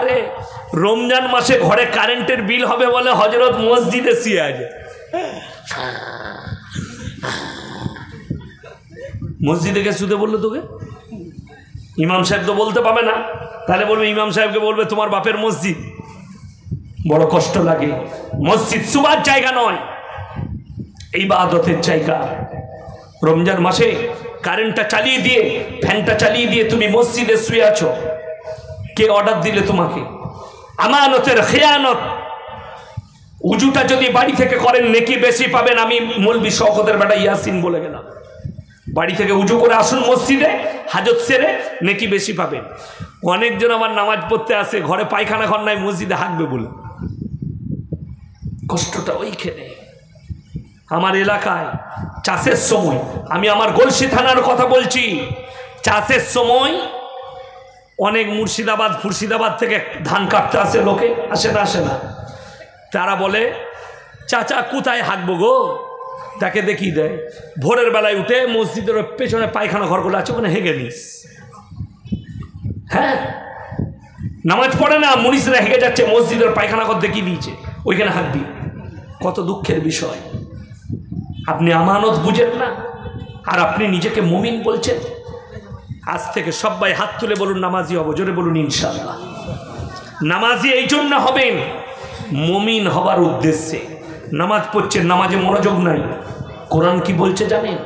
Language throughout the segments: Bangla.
আরে রমজান মাসে ঘরে কারেন্টের বিল হবে বলে হযরত মসজিদে শুয়ে আছে। মসজিদে কে শুতে বললো তোকে? ইমাম সাহেব তো বলতে পাবে না, তাহলে বলবে ইমাম সাহেবকে বলবে তোমার বাপের মসজিদ। বড় কষ্ট লাগে। মসজিদ শুবার জায়গা নয়, ইবাদতের জায়গা। রমজান মাসে কারেন্টটা চালিয়ে দিয়ে, ফ্যানটা চালিয়ে দিয়ে তুমি মসজিদে শুয়ে আছো, কে অর্ডার দিলে তোমাকে? আমানতের খেয়ানত। উজুটা যদি বাড়ি থেকে করেন নেকি বেশি পাবেন। আমি মৌলবি শওকতের বেটা ইয়াসিন বলে গেলাম, বাড়ি থেকে উজু করে আসুন মসজিদে, হাজত সেরে নেকি বেশি পাবেন। অনেকজন আমার নামাজ পড়তে আসে, ঘরে পায়খানা ঘর নাই, মসজিদে হাঁকবে বলে। কষ্টটা ওইখানে। আমার এলাকায় চাষের সময়, আমি আমার গলসি থানার কথা বলছি, চাষের সময় অনেক মুর্শিদাবাদ ফুর্শিদাবাদ থেকে ধান কাটতে আসে লোকে, আসে না? আসে না? তারা বলে চাচা কোথায় হাঁকবো গো? তাকে দেখিয়ে দেয়, ভোরের বেলায় উঠে মসজিদের পেছনে পায়খানা ঘরগুলো আছে, ওখানে হেগে নিস। হ্যাঁ, নামাজ পড়ে না, মুনিশরা হেগে যাচ্ছে, মসজিদের পায়খানা ঘর দেখিয়ে দিয়েছে, ওইখানে হাঁকবি। কত দুঃখের বিষয়। আপনি আমানত বুঝেন না, আর আপনি নিজেকে মুমিন বলছেন। আজ থেকে সবাই হাত তুলে বলুন নামাজি হব, জোরে বলুন ইনশাআল্লাহ। নামাজি এই জন্য হবেন, মুমিন হবার উদ্দেশ্যে। নামাজ পড়ছেন, নামাজে মনোযোগ নাই। কোরআন কি বলছে জানেন?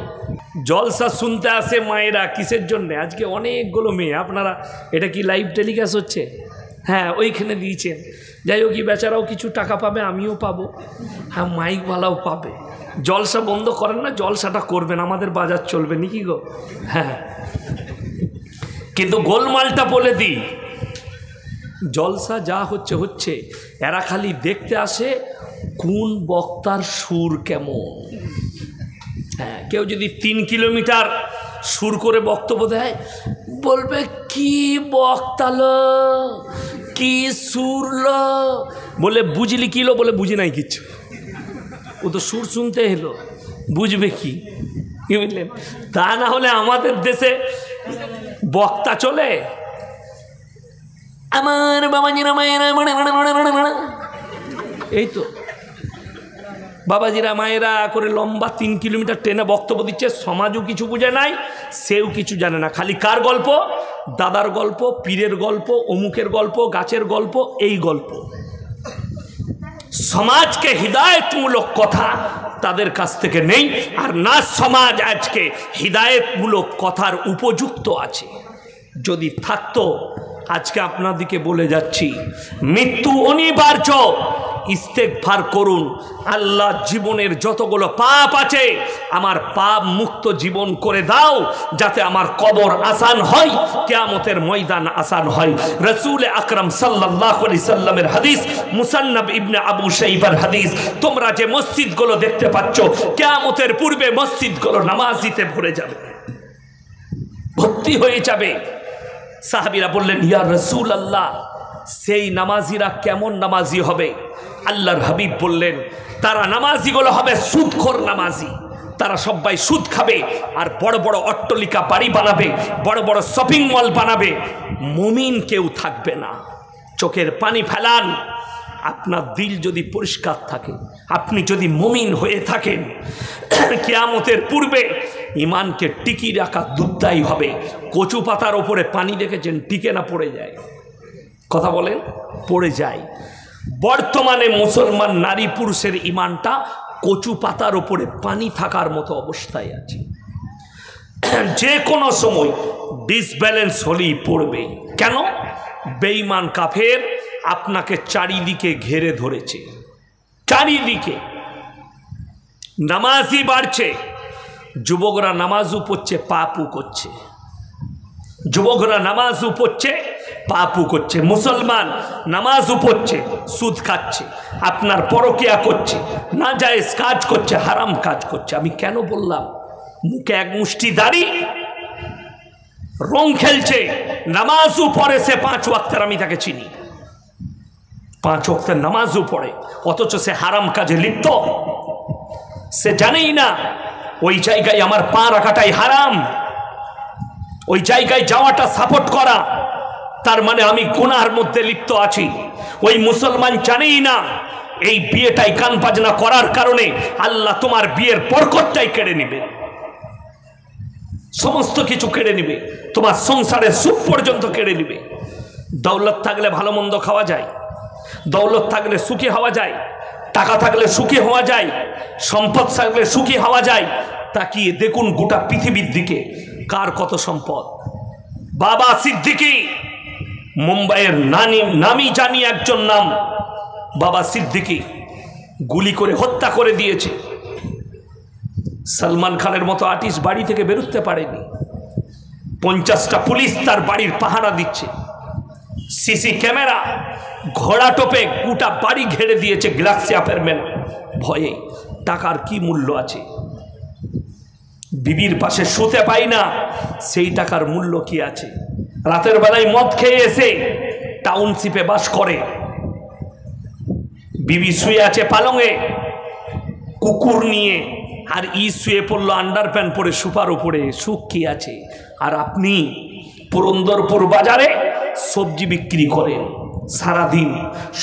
জলসা শুনতে আসে মায়েরা, কিসের জন্য? আজকে অনেকগুলো মেয়ে, আপনারা এটা কি লাইভ টেলিকাস্ট হচ্ছে? হ্যাঁ, ওইখানে দিয়েছেন। যাই হোক, বেচারাও কিছু টাকা পাবে, আমিও পাবো, হ্যাঁ মাইকওয়ালাও পাবে। জলসা বন্ধ করেন না, জলসাটা করবেন, আমাদের বাজার চলবে নাকি গো? হ্যাঁ, কিন্তু গোলমালটা বলে দিই, জলসা যা হচ্ছে হচ্ছে, এরা খালি দেখতে আসে কোন বক্তার সুর কেমন। হ্যাঁ, কেউ যদি 3 কিলোমিটার সুর করে বক্তব্য দেয়, বলবে কি বক্তালো, কি সুরলো। বলে বুঝলি কিলো? বলে বুঝি নাই কিচ্ছু, ও তো সুর শুনতে এলো, বুঝবে কি? বুঝলেন? তা না হলে আমাদের দেশে বক্তা চলে, আমার বাবাজিরা মায়েরা, এই তো বাবাজিরা মায়েরা করে লম্বা 3 কিলোমিটার ট্রেনে বক্তব্য দিচ্ছে। সমাজও কিছু বুঝে নাই, সেও কিছু জানে না, খালি কার গল্প? দাদার গল্প, পীরের গল্প, অমুকের গল্প, গাছের গল্প, এই গল্প। সমাজকে হিদায়তমূলক কথা তাদের কাছ থেকে নেই, আর না সমাজ আজকে হিদায়তমূলক কথার উপযুক্ত আছে। যদি থাকতো, আজকে আপনাদেরকে বলে যাচ্ছি, মৃত্যু অনিবার্য, ইস্তেগফার করুন। আল্লাহ জীবনের যতগুলো পাপ আছে, আমার পাপ মুক্ত জীবন করে দাও, যাতে আমার কবর আসান হয়, কিয়ামতের ময়দান আসান হয়। রাসূল আকরাম সাল্লাল্লাহু আলাইহি সাল্লামের হাদিস, মুসান্নাফ ইবনে আবু শাইবার হাদিস। তোমরা যে মসজিদগুলো দেখতে পাচ্ছ, কিয়ামতের পূর্বে মসজিদগুলো নামাজিতে ভরে যাবে, ভর্তি হয়ে যাবে। সাহাবীরা বললেন, ইয়া রাসূলুল্লাহ, সেই নামাজিরা কেমন নামাজি হবে? আল্লাহর হাবিব বললেন, তারা নামাজিগুলো হবে সুদখোর নামাজি। তারা সবাই সুদ খাবে, আর বড় বড় অট্টালিকা বাড়ি বানাবে, বড় বড় শপিং মল বানাবে, মুমিন কেউ থাকবে না। চোখের পানি ফেলান। আপনার দিল যদি পরিষ্কার থাকে, আপনি যদি মুমিন হয়ে থাকেন, কিয়ামতের পূর্বে ইমানকে টিকি রাখা দুর্দায়ী হবে। কচু পাতার ওপরে পানি দেখেছেন, টিকে না, পড়ে যায়। কথা বলেন, পড়ে যায়। বর্তমানে মুসলমান নারী পুরুষের ইমানটা কচু পাতার ওপরে পানি থাকার মতো অবস্থায় আছে। যে কোনো সময় ডিসব্যালেন্স হলেই পড়বে। কেন? বেঈমান কাফের আপনাকে চারিদিকে ঘেরে ধরেছে, চারিদিকে। নামাজি বাড়ছে, যুবকরা নামাজও পড়ছে, পাপও করছে। যুবকরা নামাজও পড়ছে, পাপও করছে। মুসলমান নামাজও পড়ছে, সুদ খাচ্ছে, আপনার পরকিয়া করছে, নাজায়েজ কাজ করছে, হারাম কাজ করছে। আমি কেন বললাম? মুখে এক মুষ্টি দাড়ি, রং খেলছে, নামাজও পড়ে, সে 5 ওয়াক্তের, আমি তাকে চিনি, 5 ওয়াক্তের নামাজও পড়ে, অথচ সে হারাম কাজে লিপ্ত। সে জানেই না ওই জায়গায় আমার পা রাখাটাই হারাম, ওই জায়গায় যাওয়াটা সাপোর্ট করা তার মানে আমি গুনার মধ্যে লিপ্ত আছি। ওই মুসলমান জানেই না এই বিয়েটাই কান বাজনা করার কারণে আল্লাহ তোমার বিয়ের বরকতটাই কেড়ে নেবে, সমস্ত কিছু কেড়ে নেবে, তোমার সংসারের সুখ পর্যন্ত কেড়ে নেবে। দৌলত থাকলে ভালো মন্দ খাওয়া যায়, দৌলত থাকলে সুখী হওয়া যায়, টাকা থাকলে সুখী হওয়া যায়, সম্পদ থাকলে সুখী হওয়া যায়। তাকিয়ে দেখুন গোটা পৃথিবীর দিকে কার কত সম্পদ। বাবা সিদ্দিকী, মুম্বাইয়ের নামি জানি একজন নাম, বাবা সিদ্দিকী গুলি করে হত্যা করে দিয়েছে। সলমান খানের মতো আর্টিস্ট বাড়ি থেকে বেরোতে পারেনি, 50টা পুলিশ তার বাড়ির পাহারা দিচ্ছে, সিসি ক্যামেরা ঘোড়া টোপে গোটা বাড়ি ঘেরে দিয়েছে গ্যালাক্সি অ্যাপার্টমেন্ট ভয়ে। টাকার কি মূল্য আছে? বিবির পাশে শুতে পাই না, সেই টাকার মূল্য কি আছে? রাতের বেলায় মদ খেয়ে এসে টাউনশিপে বাস করে, বিবি শুয়ে আছে পালঙে কুকুর নিয়ে, আর শুয়ে পড়লো আন্ডার প্যান্ট পরে সুপার উপরে। সুখ কি আছে? আর আপনি পুরন্দরপুর বাজারে সবজি বিক্রি করেন সারাদিন,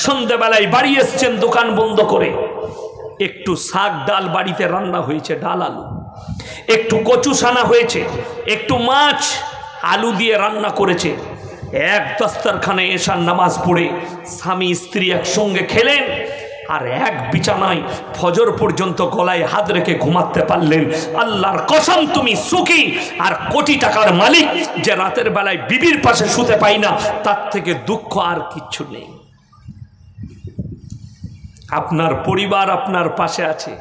সন্ধ্যাবেলায় বাড়ি এসছেন দোকান বন্ধ করে, একটু শাক ডাল বাড়িতে রান্না হয়েছে, ডাল আলু, একটু কচু সানা হয়েছে, একটু মাছ আলু দিয়ে রান্না করেছে, এক দস্তরখানে এশার নামাজ পড়ে স্বামী স্ত্রী একসঙ্গে খেলেন, আর এক বিছানায় ফজর পর্যন্ত গলায় হাত রেখে ঘুমাতে পারলেন। আল্লাহর কসম তুমি সুখী। আর কোটি টাকার মালিক যে রাতের বেলায় বিবির পাশে শুতে পাই না, তার থেকে দুঃখ আর কিচ্ছু নেই। আপনার পরিবার আপনার পাশে আছে,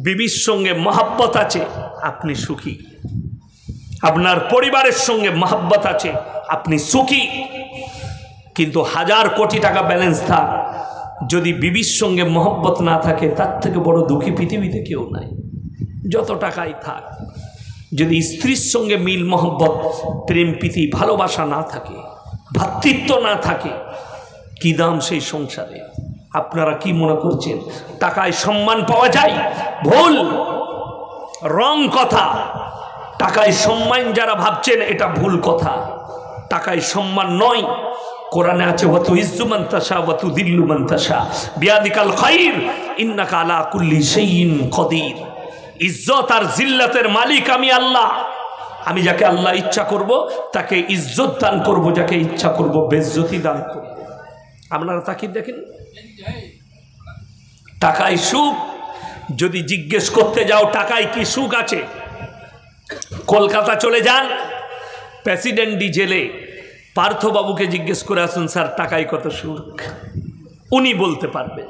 বিবির সঙ্গে মহাব্বত আছে, আপনি সুখী। আপনার পরিবারের সঙ্গে মহাব্বত আছে, আপনি সুখী। কিন্তু 1000 কোটি টাকা ব্যালেন্স থাক, যদি বিবির সঙ্গে মহব্বত না থাকে, তার থেকে বড় দুঃখী পৃথিবীতে কেউ নাই। যত টাকাই থাক, যদি স্ত্রীর সঙ্গে মিল মহব্বত প্রেম প্রীতি ভালোবাসা না থাকে, ভ্রাতৃত্ব না থাকে, কি দাম সেই সংসারে? আপনারা কি মনে করছেন টাকায় সম্মান পাওয়া যায়? ভুল, রং কথা। টাকায় সম্মান যারা ভাবছেন, এটা ভুল কথা। টাকায় সম্মান নয়। কোরআনে আছে ওয়াতু ইজ্জু মান তাশা ওয়াতু দিল্লু মান তাশা বিয়াদিকাল খাইর ইন্নাকা আলা কুল্লি শাইইন কদির। ইজ্জত আর জিল্লাতের মালিক আমি আল্লাহ। আমি যাকে আল্লাহ ইচ্ছা করব তাকে ইজ্জত দান করব, যাকে ইচ্ছা করব বেইজ্জতি দান করব। আপনারা তাকিয়ে দেখেন, টাকায় সুখ যদি জিজ্ঞেস করতে যাও টাকায় কি সুখ আছে, কলকাতা চলে যান, প্রেসিডেন্টি জেলে পার্থবাবুকে জিজ্ঞেস করে আসুন, স্যার টাকায় কত সুখ? উনি বলতে পারবেন।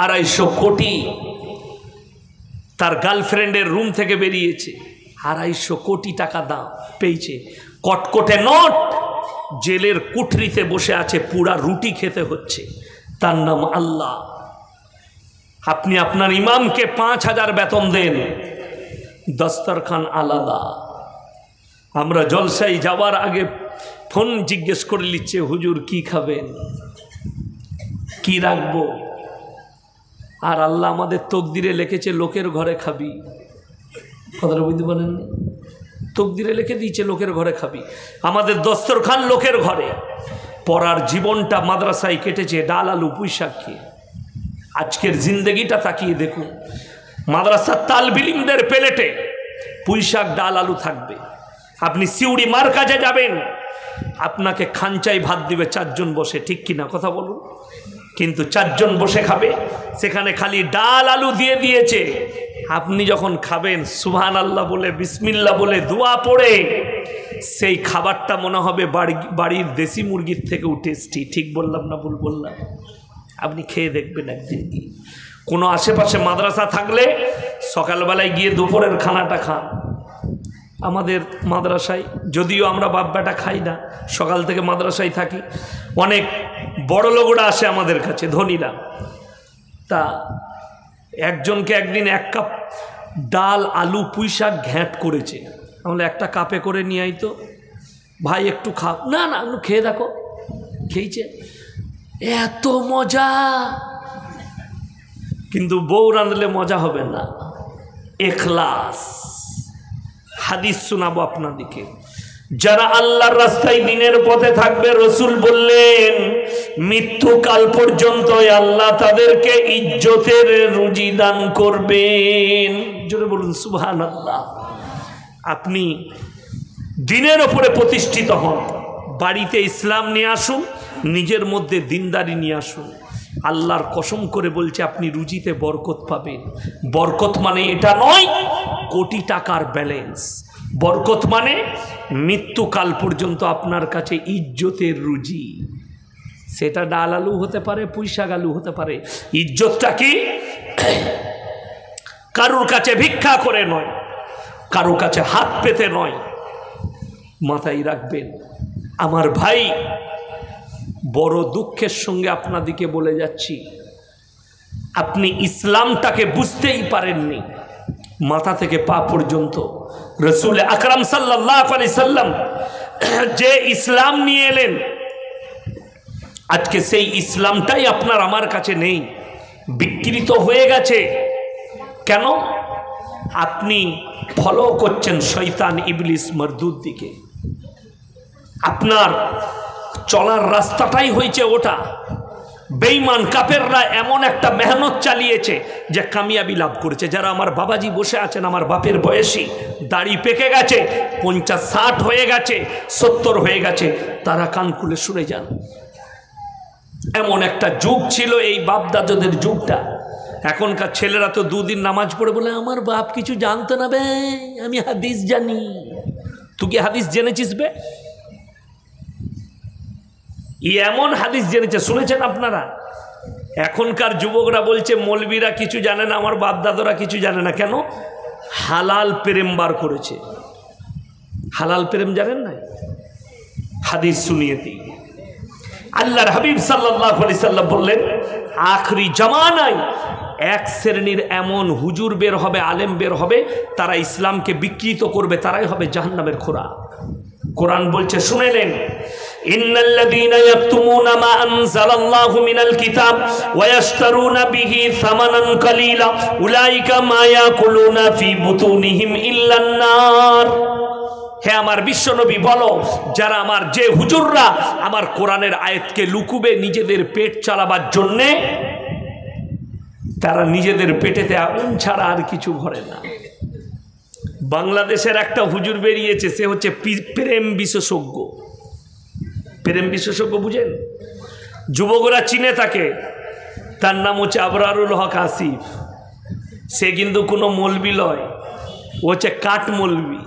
250 কোটি তার গার্লফ্রেন্ডের রুম থেকে বেরিয়েছে, 250 কোটি টাকা দাম পেয়েছে, কটকটে নোট, জেলের কুঠরিতে বসে আছে, পুরা রুটি খেতে হচ্ছে, তার নাম আল্লাহ। আপনি আপনার ইমামকে 5000 বেতন দেন, দস্তরখান আলাদা। আমরা জলসায় যাওয়ার আগে ফোন জিজ্ঞেস করে নিচ্ছে, হুজুর কি খাবেন, কি রাখবো? আর আল্লাহ আমাদের তকদিরে লিখেছে লোকের ঘরে খাবি। কথাটা বুঝতে পারেননি? তকদিরে লিখে দিয়েছে লোকের ঘরে খাবি। আমাদের দস্তরখান লোকের ঘরে। পড়ার জীবনটা মাদ্রাসায় কেটেছে ডাল আলু পুঁই শাক খেয়ে। আজকের জিন্দগিটা তাকিয়ে দেখুন, মাদ্রাসার তালবিলিমদের প্লেটে পুঁই শাক ডাল আলু থাকবে। আপনি সিউড়ি মার কাজে যাবেন, আপনাকে খাঞ্চাই ভাত দিবে 4 জন বসে, ঠিক কিনা কথা বলুন? কিন্তু 4 জন বসে খাবে, সেখানে খালি ডাল আলু দিয়ে দিয়েছে। আপনি যখন খাবেন সুবহানাল্লাহ বলে, বিসমিল্লাহ বলে, দোয়া পড়ে, সেই খাবারটা মনে হবে বাড়ির দেশি মুরগির থেকেও টেস্টি। ঠিক বললাম না ভুল বললাম? আপনি খেয়ে দেখবেন একদিন। কি কোনো আশেপাশে মাদ্রাসা থাকলে সকালবেলায় গিয়ে দুপুরের খানাটা খান। আমাদের মাদ্রাসায়, যদিও আমরা বাপ বেটা খাই না, সকাল থেকে মাদ্রাসায় থাকি, অনেক বড় লোকরা আসে আমাদের কাছে, ধনীরা। তা একজনকে একদিন 1 কাপ ডাল আলু পুঁই শাক ঘ্যাঁট করেছে। তাহলে একটা কাপে করে নিয়ে আইতো, ভাই একটু খাও। না না, একটু খেয়ে দেখো। খেয়েছে, এত মজা। কিন্তু বউ রাঁধলে মজা হবে না। ইখলাস। হাদিস শোনাবো আপনাদেরকে। যারা আল্লাহর রাস্তায় দিনের পথে থাকবে, রসুল বললেন মৃত্যুকাল পর্যন্ত আল্লাহ তাদেরকে ইজ্জতের রুজি দান করবেন। জোরে বলুন সুবহানাল্লাহ। আপনি দিনের ওপরে প্রতিষ্ঠিত হন, বাড়িতে ইসলাম নিয়ে আসুন, নিজের মধ্যে দিনদারি নিয়ে আসুন। আল্লাহর কসম করে বলছে আপনি রুজিতে বরকত পাবেন। বরকত মানে এটা নয় কোটি টাকার ব্যালেন্স, বরকত মানে মৃত্যুকাল পর্যন্ত আপনার কাছে ইজ্জতের রুজি। সেটা ডাল আলু হতে পারে, পুঁইশাক আলু হতে পারে। ইজ্জতটা কি? কারোর কাছে ভিক্ষা করে নয়, কারোর কাছে হাত পেতে নয়। মাথায় রাখবেন আমার ভাই, বড় দুঃখের সঙ্গে আপনাদিকে বলে যাচ্ছি, আপনি ইসলামটাকে বুঝতেই পারেননি মাথা থেকে পা পর্যন্ত। রসুল আকরাম সাল্লাল্লাহু আলাইহি সাল্লাম যে ইসলাম নিয়ে এলেন, আজকে সেই ইসলামটাই আপনার আমার কাছে নেই, বিকৃত হয়ে গেছে। কেন? আপনি ফলো করছেন শয়তান ইবলিস মারদুদ দিকে। আপনার চলার রাস্তাটাই হয়েছে ওটা। বেঈমান কাফেররা এমন একটা মেহনত চালিয়েছে যে কামিয়াবি লাভ করেছে। যারা আমার বাবাজি বসে আছেন, আমার বাপের বয়সী, দাড়ি পেকে গেছে, 50-60 হয়ে গেছে, 70 হয়ে গেছে, তারা কান খুলে শুনে যান। এমন একটা যুগ ছিল এই বাপদাদাদের যুগটা। এখনকার ছেলেরা তো দুদিন নামাজ পড়ে বলে আমার বাপ কিছু জানতো না বে, আমি হাদিস জানি। তুই কি হাদিস জেনেছিস বে? এমন হাদিস জেনেছে, শুনেছেন আপনারা? এখনকার যুবকরা বলছে মৌলবীরা কিছু জানে না, আমার বাপ দাদারা কিছু জানে না। কেন? হালাল প্রেম বার করেছে। হালাল প্রেম জানেন না? হাদিস শুনিয়ে দিই। আল্লাহর হাবিব সাল্লাল্লাহু আলাইহি সাল্লাম বললেন আখরি জামানায় এক শ্রেণীর এমন হুজুর বের হবে, আলেম বের হবে, তারা ইসলামকে বিকৃত করবে, তারাই হবে জাহান্নামের খোরা। কোরআন বলছে শুনে নেন, ইন্নাল্লাযীনা ইয়াকতুমুনা মা আনজালাল্লাহু মিনাল কিতাব ওয়া ইয়াশতারুনা বিহি সামানান কালীলা উলাইকা মা ইয়াকুলুনা ফি বুতুনিহিম ইল্লান নার। হে আমার বিশ্বনবী বলো, যারা আমার যে হুজুররা আমার কোরআনের আয়াতকে লুকুবে নিজেদের পেট চালাবার জন্যে, তারা নিজেদের পেটেতে আগুন ছাড়া আর কিছু ভরে না। বাংলাদেশের একটা হুজুর বেরিয়েছে, সে হচ্ছে প্রেম বিশেষজ্ঞ। প্রেম বিশেষজ্ঞ বুঝেন? যুবকরা চিনে তাকে, তার নাম হচ্ছে আবরারুল হক আসিফ। সে কিন্তু কোনো মৌলবি নয়, ও হচ্ছে কাঠ মৌলবি।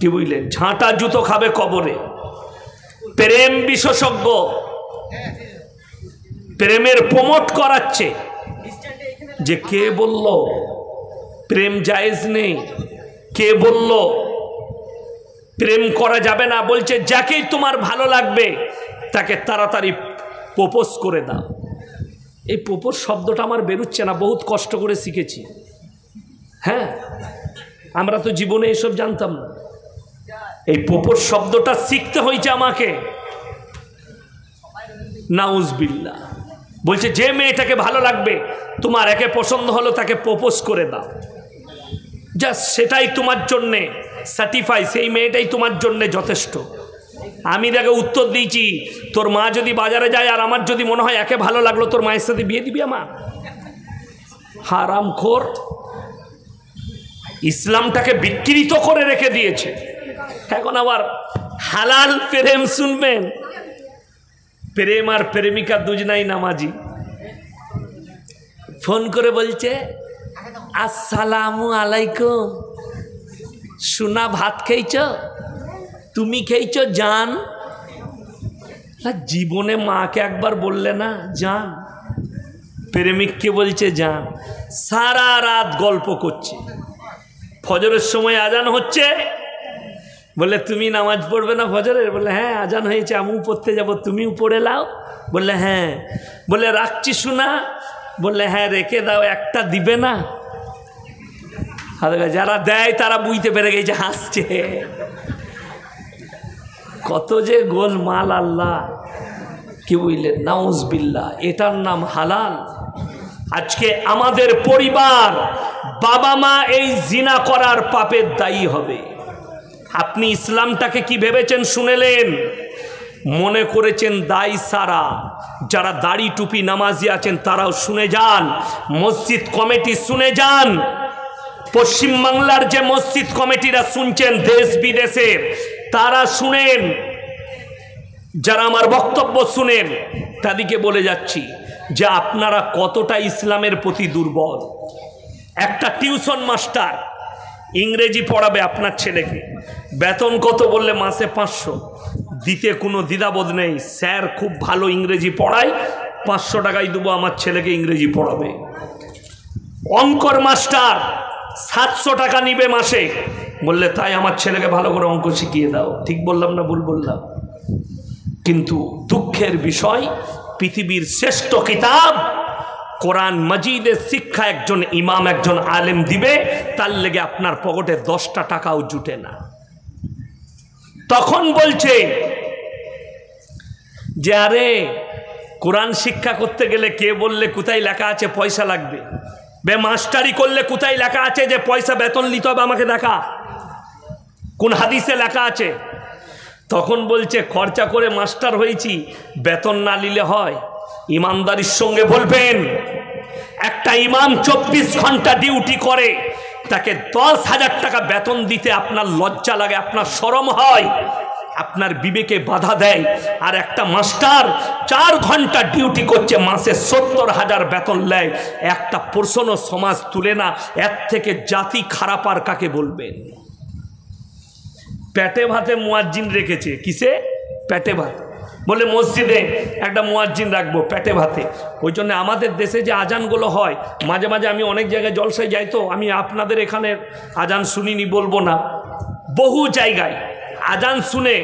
কি বুঝলেন? ঝাঁটা জুতো খাবে কবরে। প্রেম বিশেষজ্ঞ, প্রেমের প্রমোট করাচ্ছে। যে কে বলল প্রেম জায়েজ নেই? কে বলল প্রেম করা যাবে না? বলছে যাকেই তোমার ভালো লাগবে তাকে তাড়াতাড়ি প্রপোজ করে দাও। এই প্রপোজ শব্দটা আমার বেরোচ্ছে না, বহুত কষ্ট করে শিখেছি। হ্যাঁ, আমরা তো জীবনে এসব জানতাম না। এই প্রপোজ শব্দটা শিখতে হয়েছে আমাকে। নাউজবিল্লাহ। বলছে যে মেয়েটাকে ভালো লাগবে, তোমার একে পছন্দ হলো, তাকে প্রপোজ করে দাও। জাস্ট সেটাই তোমার জন্যে সার্টিফাই, সেই মেয়েটাই তোমার জন্যে যথেষ্ট। আমি তাকে উত্তর দিয়েছি, তোর মা যদি বাজারে যায় আর আমার যদি মনে হয় একে ভালো লাগলো, তোর মায়ের সাথে বিয়ে দিবি আমার? হারামখোর। ইসলামটাকে বিকৃত করে রেখে দিয়েছে। এখন আবার হালাল প্রেম শুনবেন? প্রেম আর প্রেমিকা দুজনাই নামাজি। ফোন করে বলছে আসসালামু আলাইকুম, সোনা ভাত খেয়েছ? তুমি খেয়েছ জান? জীবনে মাকে একবার বললে না জান? প্রেমিককে বলছে জান। সারা রাত গল্প করছে। ফজরের সময় আজান হচ্ছে, বলে তুমি নামাজ পড়বে না ফজরের? বলে হ্যাঁ আজান হয়েছে, আমিও পড়তে যাব, তুমিও পড়ে লাও। বললে হ্যাঁ। বলে রাখছি সোনা? বললে হ্যাঁ রেখে দাও, একটা দিবে না? যারা দেয় তারা বুঝতে পেরে গেছে, হাসছে। কত যে গোলমাল আল্লাহ! কি বুঝলেন? নাউজবিল্লাহ। এটার নাম হালাল। আজকে আমাদের পরিবার, বাবা মা এই জিনা করার পাপের দায়ী হবে। আপনি ইসলামটাকে কি ভেবেছেন শুনেলেন, মনে করেছেন দায় সারা। যারা দাড়ি টুপি নামাজি আছেন তারাও শুনে যান, মসজিদ কমিটি শুনে যান। পশ্চিমবাংলার যে মসজিদ কমিটিরা শুনছেন দেশ বিদেশের, তারা শুনেন। যারা আমার বক্তব্য শুনেন তাদেরকে বলে যাচ্ছি যে আপনারা কতটা ইসলামের প্রতি দুর্বল। একটা টিউশন মাস্টার ইংরেজি পড়াবে আপনার ছেলেকে, বেতন কত বললে মাসে 500, দিতে কোনো দ্বিধাবোধ নেই। স্যার খুব ভালো ইংরেজি পড়ায়, 500 টাকাই দেবো, আমার ছেলেকে ইংরেজি পড়াবে। অঙ্কর মাস্টার 700 টাকা নিবে মাসে, বললে তাই আমার ছেলেকে ভালো করে অঙ্ক শিখিয়ে দাও। ঠিক বললাম না ভুল বললাম? কিন্তু দুঃখের বিষয়, পৃথিবীর শ্রেষ্ঠ কিতাব কোরআন মাজিদের শিক্ষা একজন ইমাম একজন আলেম দিবে, তার লেগে আপনার পকেটে 10টা টাকাও জুটে না। তখন বলছে যে আরে কোরআন শিক্ষা করতে গেলে কে বললে কোথায় লেখা আছে পয়সা লাগবে? বে মাস্টারি করলে কোথায় লেখা আছে যে পয়সা বেতন নিতে হবে? আমাকে দেখা কোন হাদিসে লেখা আছে? তখন বলছে খরচা করে মাস্টার হয়েছি, বেতন না নিলে হয়? ইমানদারির সঙ্গে বলবেন, একটা ইমাম 24 ঘন্টা ডিউটি করে, তাকে 10,000 টাকা বেতন দিতে আপনার লজ্জা লাগে, আপনার শরম হয়, আপনার বিবেকে বাধা দেয়। আর একটা মাস্টার 4 ঘন্টা ডিউটি করছে, মাসে 70,000 বেতন নেয়, একটা প্রশ্নও সমাজ তুলে না। এর থেকে জাতি খারাপ আর কাকে বলবেন? পেটে ভাতে মুয়াজ্জিন রেখেছে। কিসে? পেটে ভাত। বলে মসজিদে একটা মুয়াজ্জিন রাখবো পেটে ভাতে। ওই জন্য আমাদের দেশে যে আজানগুলো হয়, মাঝে মাঝে আমি অনেক জায়গায় জলসায় যাই, তো আমি আপনাদের এখানে আজান শুনিনি বলবো না, বহু জায়গায় আজান শুনে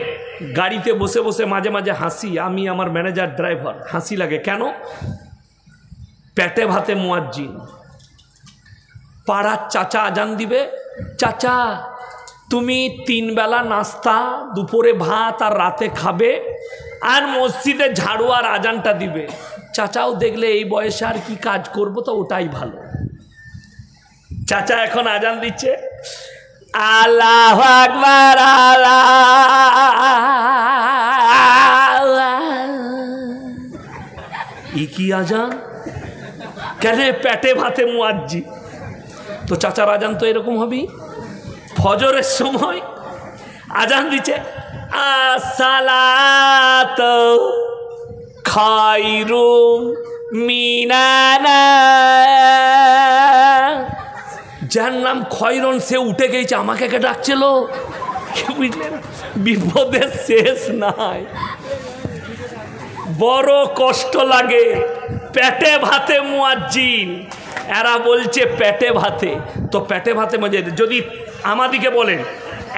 গাড়িতে বসে বসে মাঝে মাঝে হাসি। আমি, আমার ম্যানেজার, ড্রাইভার, হাসি লাগে। কেন? পেটে ভাতে মুয়াজ্জিন। পাড়ার চাচা আজান দিবে, চাচা তুমি 3 বেলা নাস্তা, দুপুরে ভাত আর রাতে খাবে, আর মসজিদে ঝাড়ু আর আজানটা দিবে। চাচাও দেখলে এই বয়সে আর কি কাজ করবো, তো ওটাই ভালো। চাচা এখন আজান দিচ্ছে, আল্লাহু আকবার, আল্লাহ। ই কি আজান? কেন? পেটে ভাতে মুয়াজ্জিন। তো চাচার আজান তো এরকম হবেই। ফজরের সময় আজান দিচ্ছে, আসসালাতু খায়রুম মিনান্নার। যার নাম খয়রন সে উঠে গেছে, আমাকে কে ডাকছিল? বুঝলেন? বিপদের শেষ নাই। বড় কষ্ট লাগে। পেটে ভাতে মুয়াজ্জিন, এরা বলছে পেটে ভাতে। তো পেটে ভাতে মজা। যদি আমাদিকে বলেন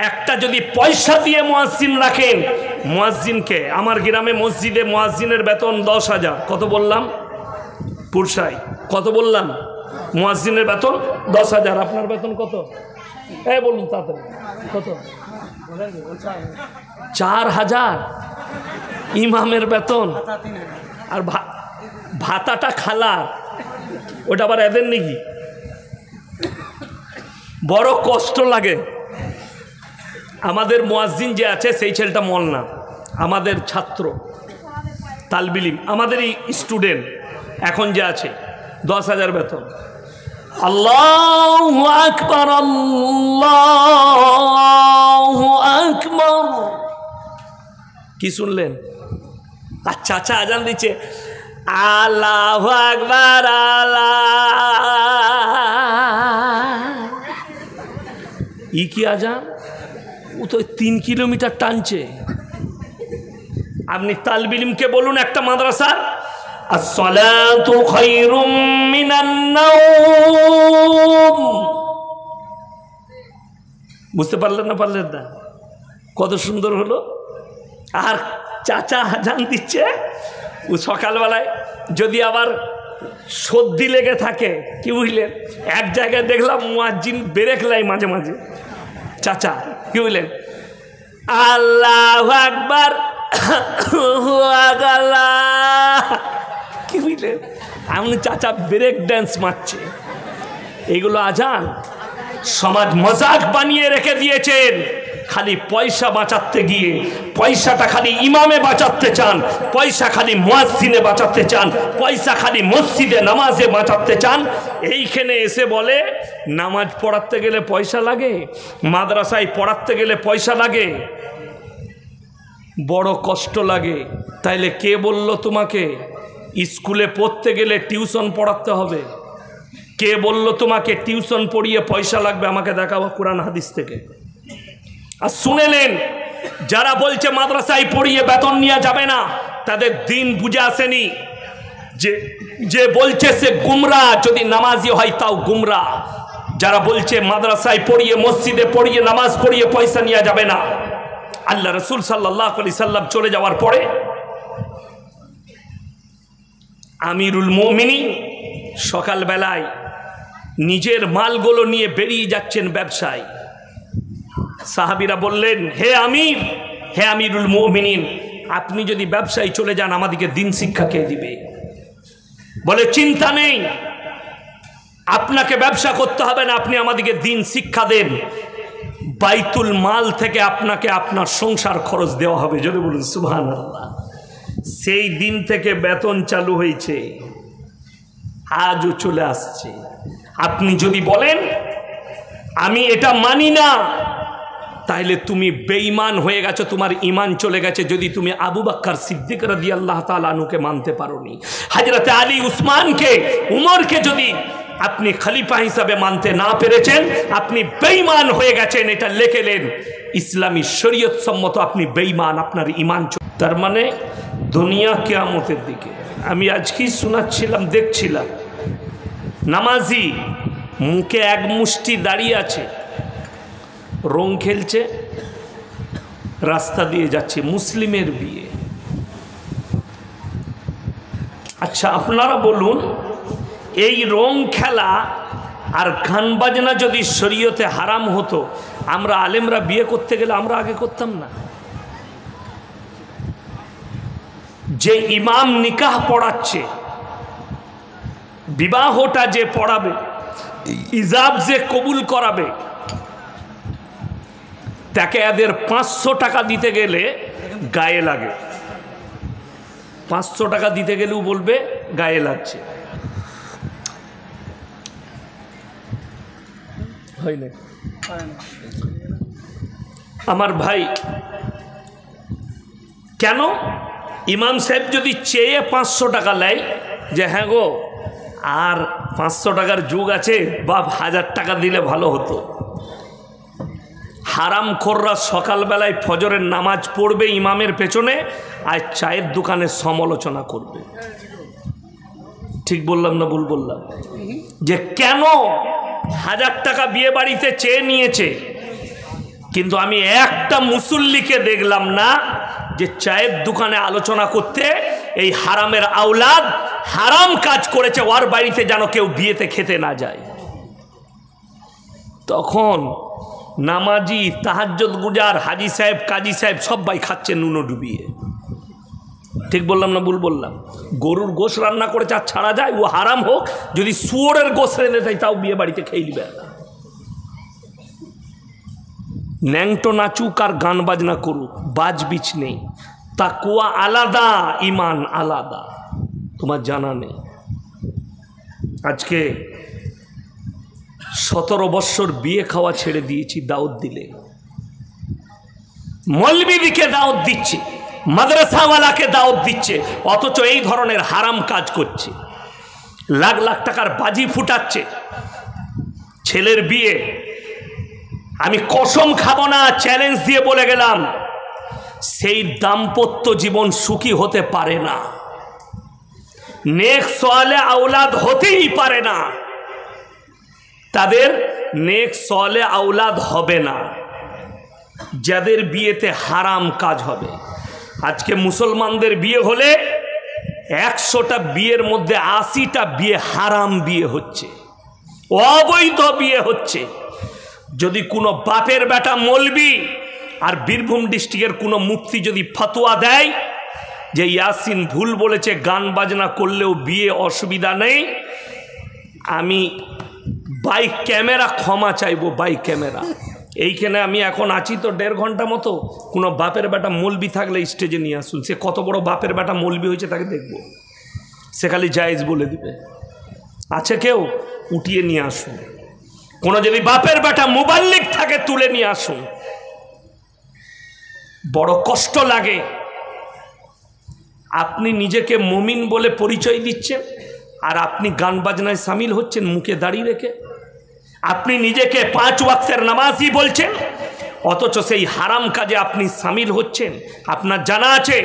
একটা যদি পয়সা দিয়ে মুয়াজ্জিন রাখেন, মুয়াজ্জিনকে আমার গ্রামে মসজিদে মুয়াজ্জিনের বেতন 10,000। কত বললাম? পুরসাই কত বললাম? মুয়াজ্জিনের বেতন 10,000। আপনার বেতন কত? বলুন তাড়াতাড়ি। কত? 4,000 ইমামের বেতন। আর ভাতাটা খালা, ওটা আবার এদের নাকি? বড় কষ্ট লাগে। আমাদের মুয়াজ্জিন যে আছে সেই ছেলেটা মোল্লা, আমাদের ছাত্র তালবিলিম, আমাদেরই স্টুডেন্ট এখন যে আছে, 10,000 বেতন। আল্লাহু আকবার, আল্লাহু আকবার। কি শুনলেন? আর চাচা আজান দিচ্ছে, আল্লাহু আকবার, আল্লাহ। ই কি আজান? ও তো 3 কিলোমিটার টানছে। আপনি তালবিলিমকে বলুন একটা মাদ্রাসার, আসসালাতু খায়রুম মিনান নাওম। বুঝতে পারলেন না? পারলেন না? কত সুন্দর হলো। আর চাচা আজান দিচ্ছে, ও সকালবেলায় যদি আবার সর্দি লেগে থাকে, কি বুঝলেন, এক জায়গায় দেখলাম মুয়াজ্জিন ব্রেক লাই মাঝে মাঝে। চাচা কি বুঝলেন, আল্লাহু আকবার, কি বুঝলেন, এমন চাচা ব্রেক ড্যান্স মারছে। এগুলো আজান। সমাজ মজাক বানিয়ে রেখে দিয়েছেন। খালি পয়সা বাঁচাতে গিয়ে পয়সাটা খালি ইমামে বাঁচাতে চান, পয়সা খালি মুয়াজ্জিনে বাঁচাতে চান, পয়সা খালি মসজিদে নামাজে বাঁচাতে চান। এইখানে এসে বলে নামাজ পড়াতে গেলে পয়সা লাগে, মাদ্রাসায় পড়াতে গেলে পয়সা লাগে, বড় কষ্ট লাগে। তাইলে কে বলল তোমাকে স্কুলে পড়তে গেলে টিউশন পড়াতে হবে? কে বলল তোমাকে টিউশন পড়িয়ে পয়সা লাগবে? আমাকে দেখাবো কোরআন হাদিস থেকে। আর শুনে নেন, যারা বলছে মাদ্রাসায় পড়িয়ে বেতন নেওয়া যাবে না, তাদের দিন বুঝে আসেনি। যে বলছে সে গুমরা, যদি নামাজি হয় তাও গুমরা। যারা বলছে মাদ্রাসায় পড়িয়ে মসজিদে পড়িয়ে নামাজ পড়িয়ে পয়সা নেওয়া যাবে না, আল্লাহ রসুল সাল্লাল্লাহু আলাইহি সাল্লাম চলে যাওয়ার পরে আমিরুল মুমিনিন সকালবেলায় নিজের মালগুলো নিয়ে বেরিয়ে যাচ্ছেন ব্যবসায়। সাহাবীরা বললেন, হে আমির, হে আমিরুল মুমিনিন, আপনি যদি ব্যবসায় চলে যান আমাদেরকে দিন শিক্ষা কে দিবে? বলে চিন্তা নেই, আপনাকে ব্যবসা করতে হবে না, আপনি আমাদেরকে দিন শিক্ষা দেন, বাইতুল মাল থেকে আপনাকে আপনার সংসার খরচ দেওয়া হবে। যদি বলুন সুবহানাল্লাহ। সেই দিন থেকে বেতন চালু হয়েছে, আজও চলে আসছে। আপনি যদি বলেন আমি এটা মানি না, তাইলে তুমি বেঈমান হয়ে গেছো, তোমার ঈমান চলে গেছে। যদি তুমি আবু বকর সিদ্দিক রাদিয়াল্লাহু তাআলা আনহুকে মানতে পারোনি, হযরত আলী, উসমানকে, উমরকে যদি আপনি খলিফা হিসাবে মানতে না পেরেছেন, আপনি বেঈমান হয়ে গেছেন। এটা লিখে নেন, ইসলামী শরীয়ত সম্মত আপনি বেঈমান, আপনার ঈমান। তার মানে দুনিয়া কিয়ামতের দিকে। আমি আজকেই শোনাচ্ছিলাম, দেখছিলাম, নামাজি মুখে এক মুষ্টি দাঁড়িয়ে আছে, রং খেলছে, রাস্তা দিয়ে যাচ্ছে, মুসলিমের বিয়ে। আচ্ছা আপনারা বলুন, এই রং খেলা আর গান বাজনা যদি শরীয়তে হারাম হতো, আমরা আলেমরা বিয়ে করতে গেলে আমরা আগে করতাম না? যে ইমাম নিকাহ পড়াচ্ছে, বিবাহটা যে পড়াবে, ইজাব যে কবুল করাবে, তাকে এদের 500 টাকা দিতে গেলে গায়ে লাগে। 500 টাকা দিতে গেলেও বলবে গায়ে লাগছে। আমার ভাই, কেন ইমাম সাহেব যদি চেয়ে 500 টাকা নেয়, যে হ্যাঁ গো আর 500 টাকার যুগ আছে, বা 1000 টাকা দিলে ভালো হতো। হারামখোররা সকালবেলায় ফজরের নামাজ পড়বে ইমামের পেছনে, আর চায়ের দোকানে সমালোচনা করবে। ঠিক বললাম না ভুল বললাম? যে কেন 1000 টাকা বিয়ে বাড়িতে চেয়ে নিয়েছে, কিন্তু আমি একটা মুসল্লিকে দেখলাম না যে চায়ের দোকানে আলোচনা করতে এই হারামের আওলাদ হারাম কাজ করেছে, ওর বাড়িতে যেন কেউ বিয়েতে খেতে না যায়। তখন নামাজি, তাহাজ্জুদ গুজার, হাজি সাহেব, কাজী সাহেব সবাই খাচ্ছে নুনো ডুবিয়ে। ঠিক বললাম না ভুল বললাম? গরুর গোশ রান্না করেছে আর ছাড়া যায়, ও হারাম হোক। যদি শুয়োরের গোশ রেঁধে দেয় তাও বিয়ে বাড়িতে খেয়ে নিবে। ন্যাংটো নাচুক আর গান বাজনা করুক, বাজবিচ নেই। তাকওয়া আলাদা, ঈমান আলাদা, তোমার জানা নেই। আজকে 17 বৎসর বিয়ে খাওয়া ছেড়ে দিয়েছি, দাওয়াত দিলে মৌলবীকে দাওয়াত দিচ্ছে, মাদ্রাসাওয়ালাকে দাওয়াত দিচ্ছে, অথচ এই ধরনের হারাম কাজ করছে। লাখ লাখ টাকার বাজি ফুটাচ্ছে। ছেলের বিয়ে, আমি কসম খাবো না, চ্যালেঞ্জ দিয়ে বলে গেলাম, সেই দাম্পত্য জীবন সুখী হতে পারে না, নেক সালে আওলাদ হতেই পারে না, তাদের নেক সালে আওলাদ হবে না, যাদের বিয়েতে হারাম কাজ হবে। আজকে মুসলমানদের বিয়ে হলে 100টা বিয়ের মধ্যে 80টা বিয়ে হারাম বিয়ে হচ্ছে, অবৈধ বিয়ে হচ্ছে। যদি কোনো বাপের বেটা মৌলবি আর বীরভূম ডিস্ট্রিক্টের কোনো মুফতি যদি ফতোয়া দেয় যে ইয়াসিন ভুল বলেছে, গান বাজনা করলেও বিয়ে অসুবিধা নেই, আমি বাই ক্যামেরা ক্ষমা চাইবো, বাই ক্যামেরা। এইখানে আমি এখন আছি তো 1.5 ঘন্টা মতো, কোনো বাপের বেটা মৌলবি থাকলে স্টেজে নিয়ে আসুন, সে কত বড় বাপের বেটা মৌলবি হয়েছে তাকে দেখব, সে খালি জায়েজ বলে দিবে। আছে কেউ? উঠিয়ে নিয়ে আসুন। কোনো যদি বাপের বেটা মুবাল্লিগ থাকে তুলে নিয়ে আসুন। বড় কষ্ট লাগে, আপনি নিজেকে মুমিন বলে পরিচয় দিচ্ছেন আর আপনি গান বাজনায় সামিল হচ্ছেন মুখে দাঁড়িয়ে রেখে। আপনি নিজেকে 5 ওয়াক্তের নামাজি বলছেন, অথচ সেই হারাম কাজে আপনি সামিল হচ্ছেন। আপনার জানা আছে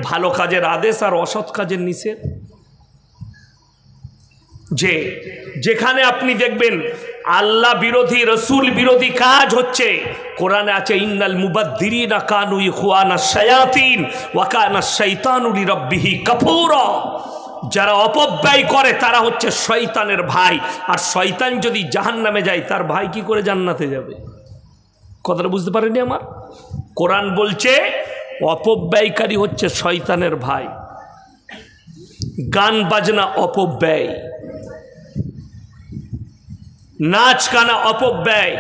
ভালো কাজের আদেশ আর অসৎ কাজের নিষেধ। যেখানে আপনি দেখবেন আল্লাহ বিরোধী রসুল বিরোধী কাজ হচ্ছে, কোরআনে আছে ইন্নাল মুবাদ্দিরিনা কানু ইখওয়ানাশ শায়াতিন ওয়া কানা শাইতানু লিরাব্বিহি কাফুরা। যারা অপব্যয় করে তারা হচ্ছে শয়তানের ভাই, আর শয়তান যদি জাহান্নামে যায় তার ভাই কি করে জান্নাতে যাবে? কথাটা বুঝতে পারেননি আমার? কোরআন বলছে অপব্যয়কারী হচ্ছে শয়তানের ভাই। গান বাজনা অপব্যয়, নাচ গানা অপব্যয়।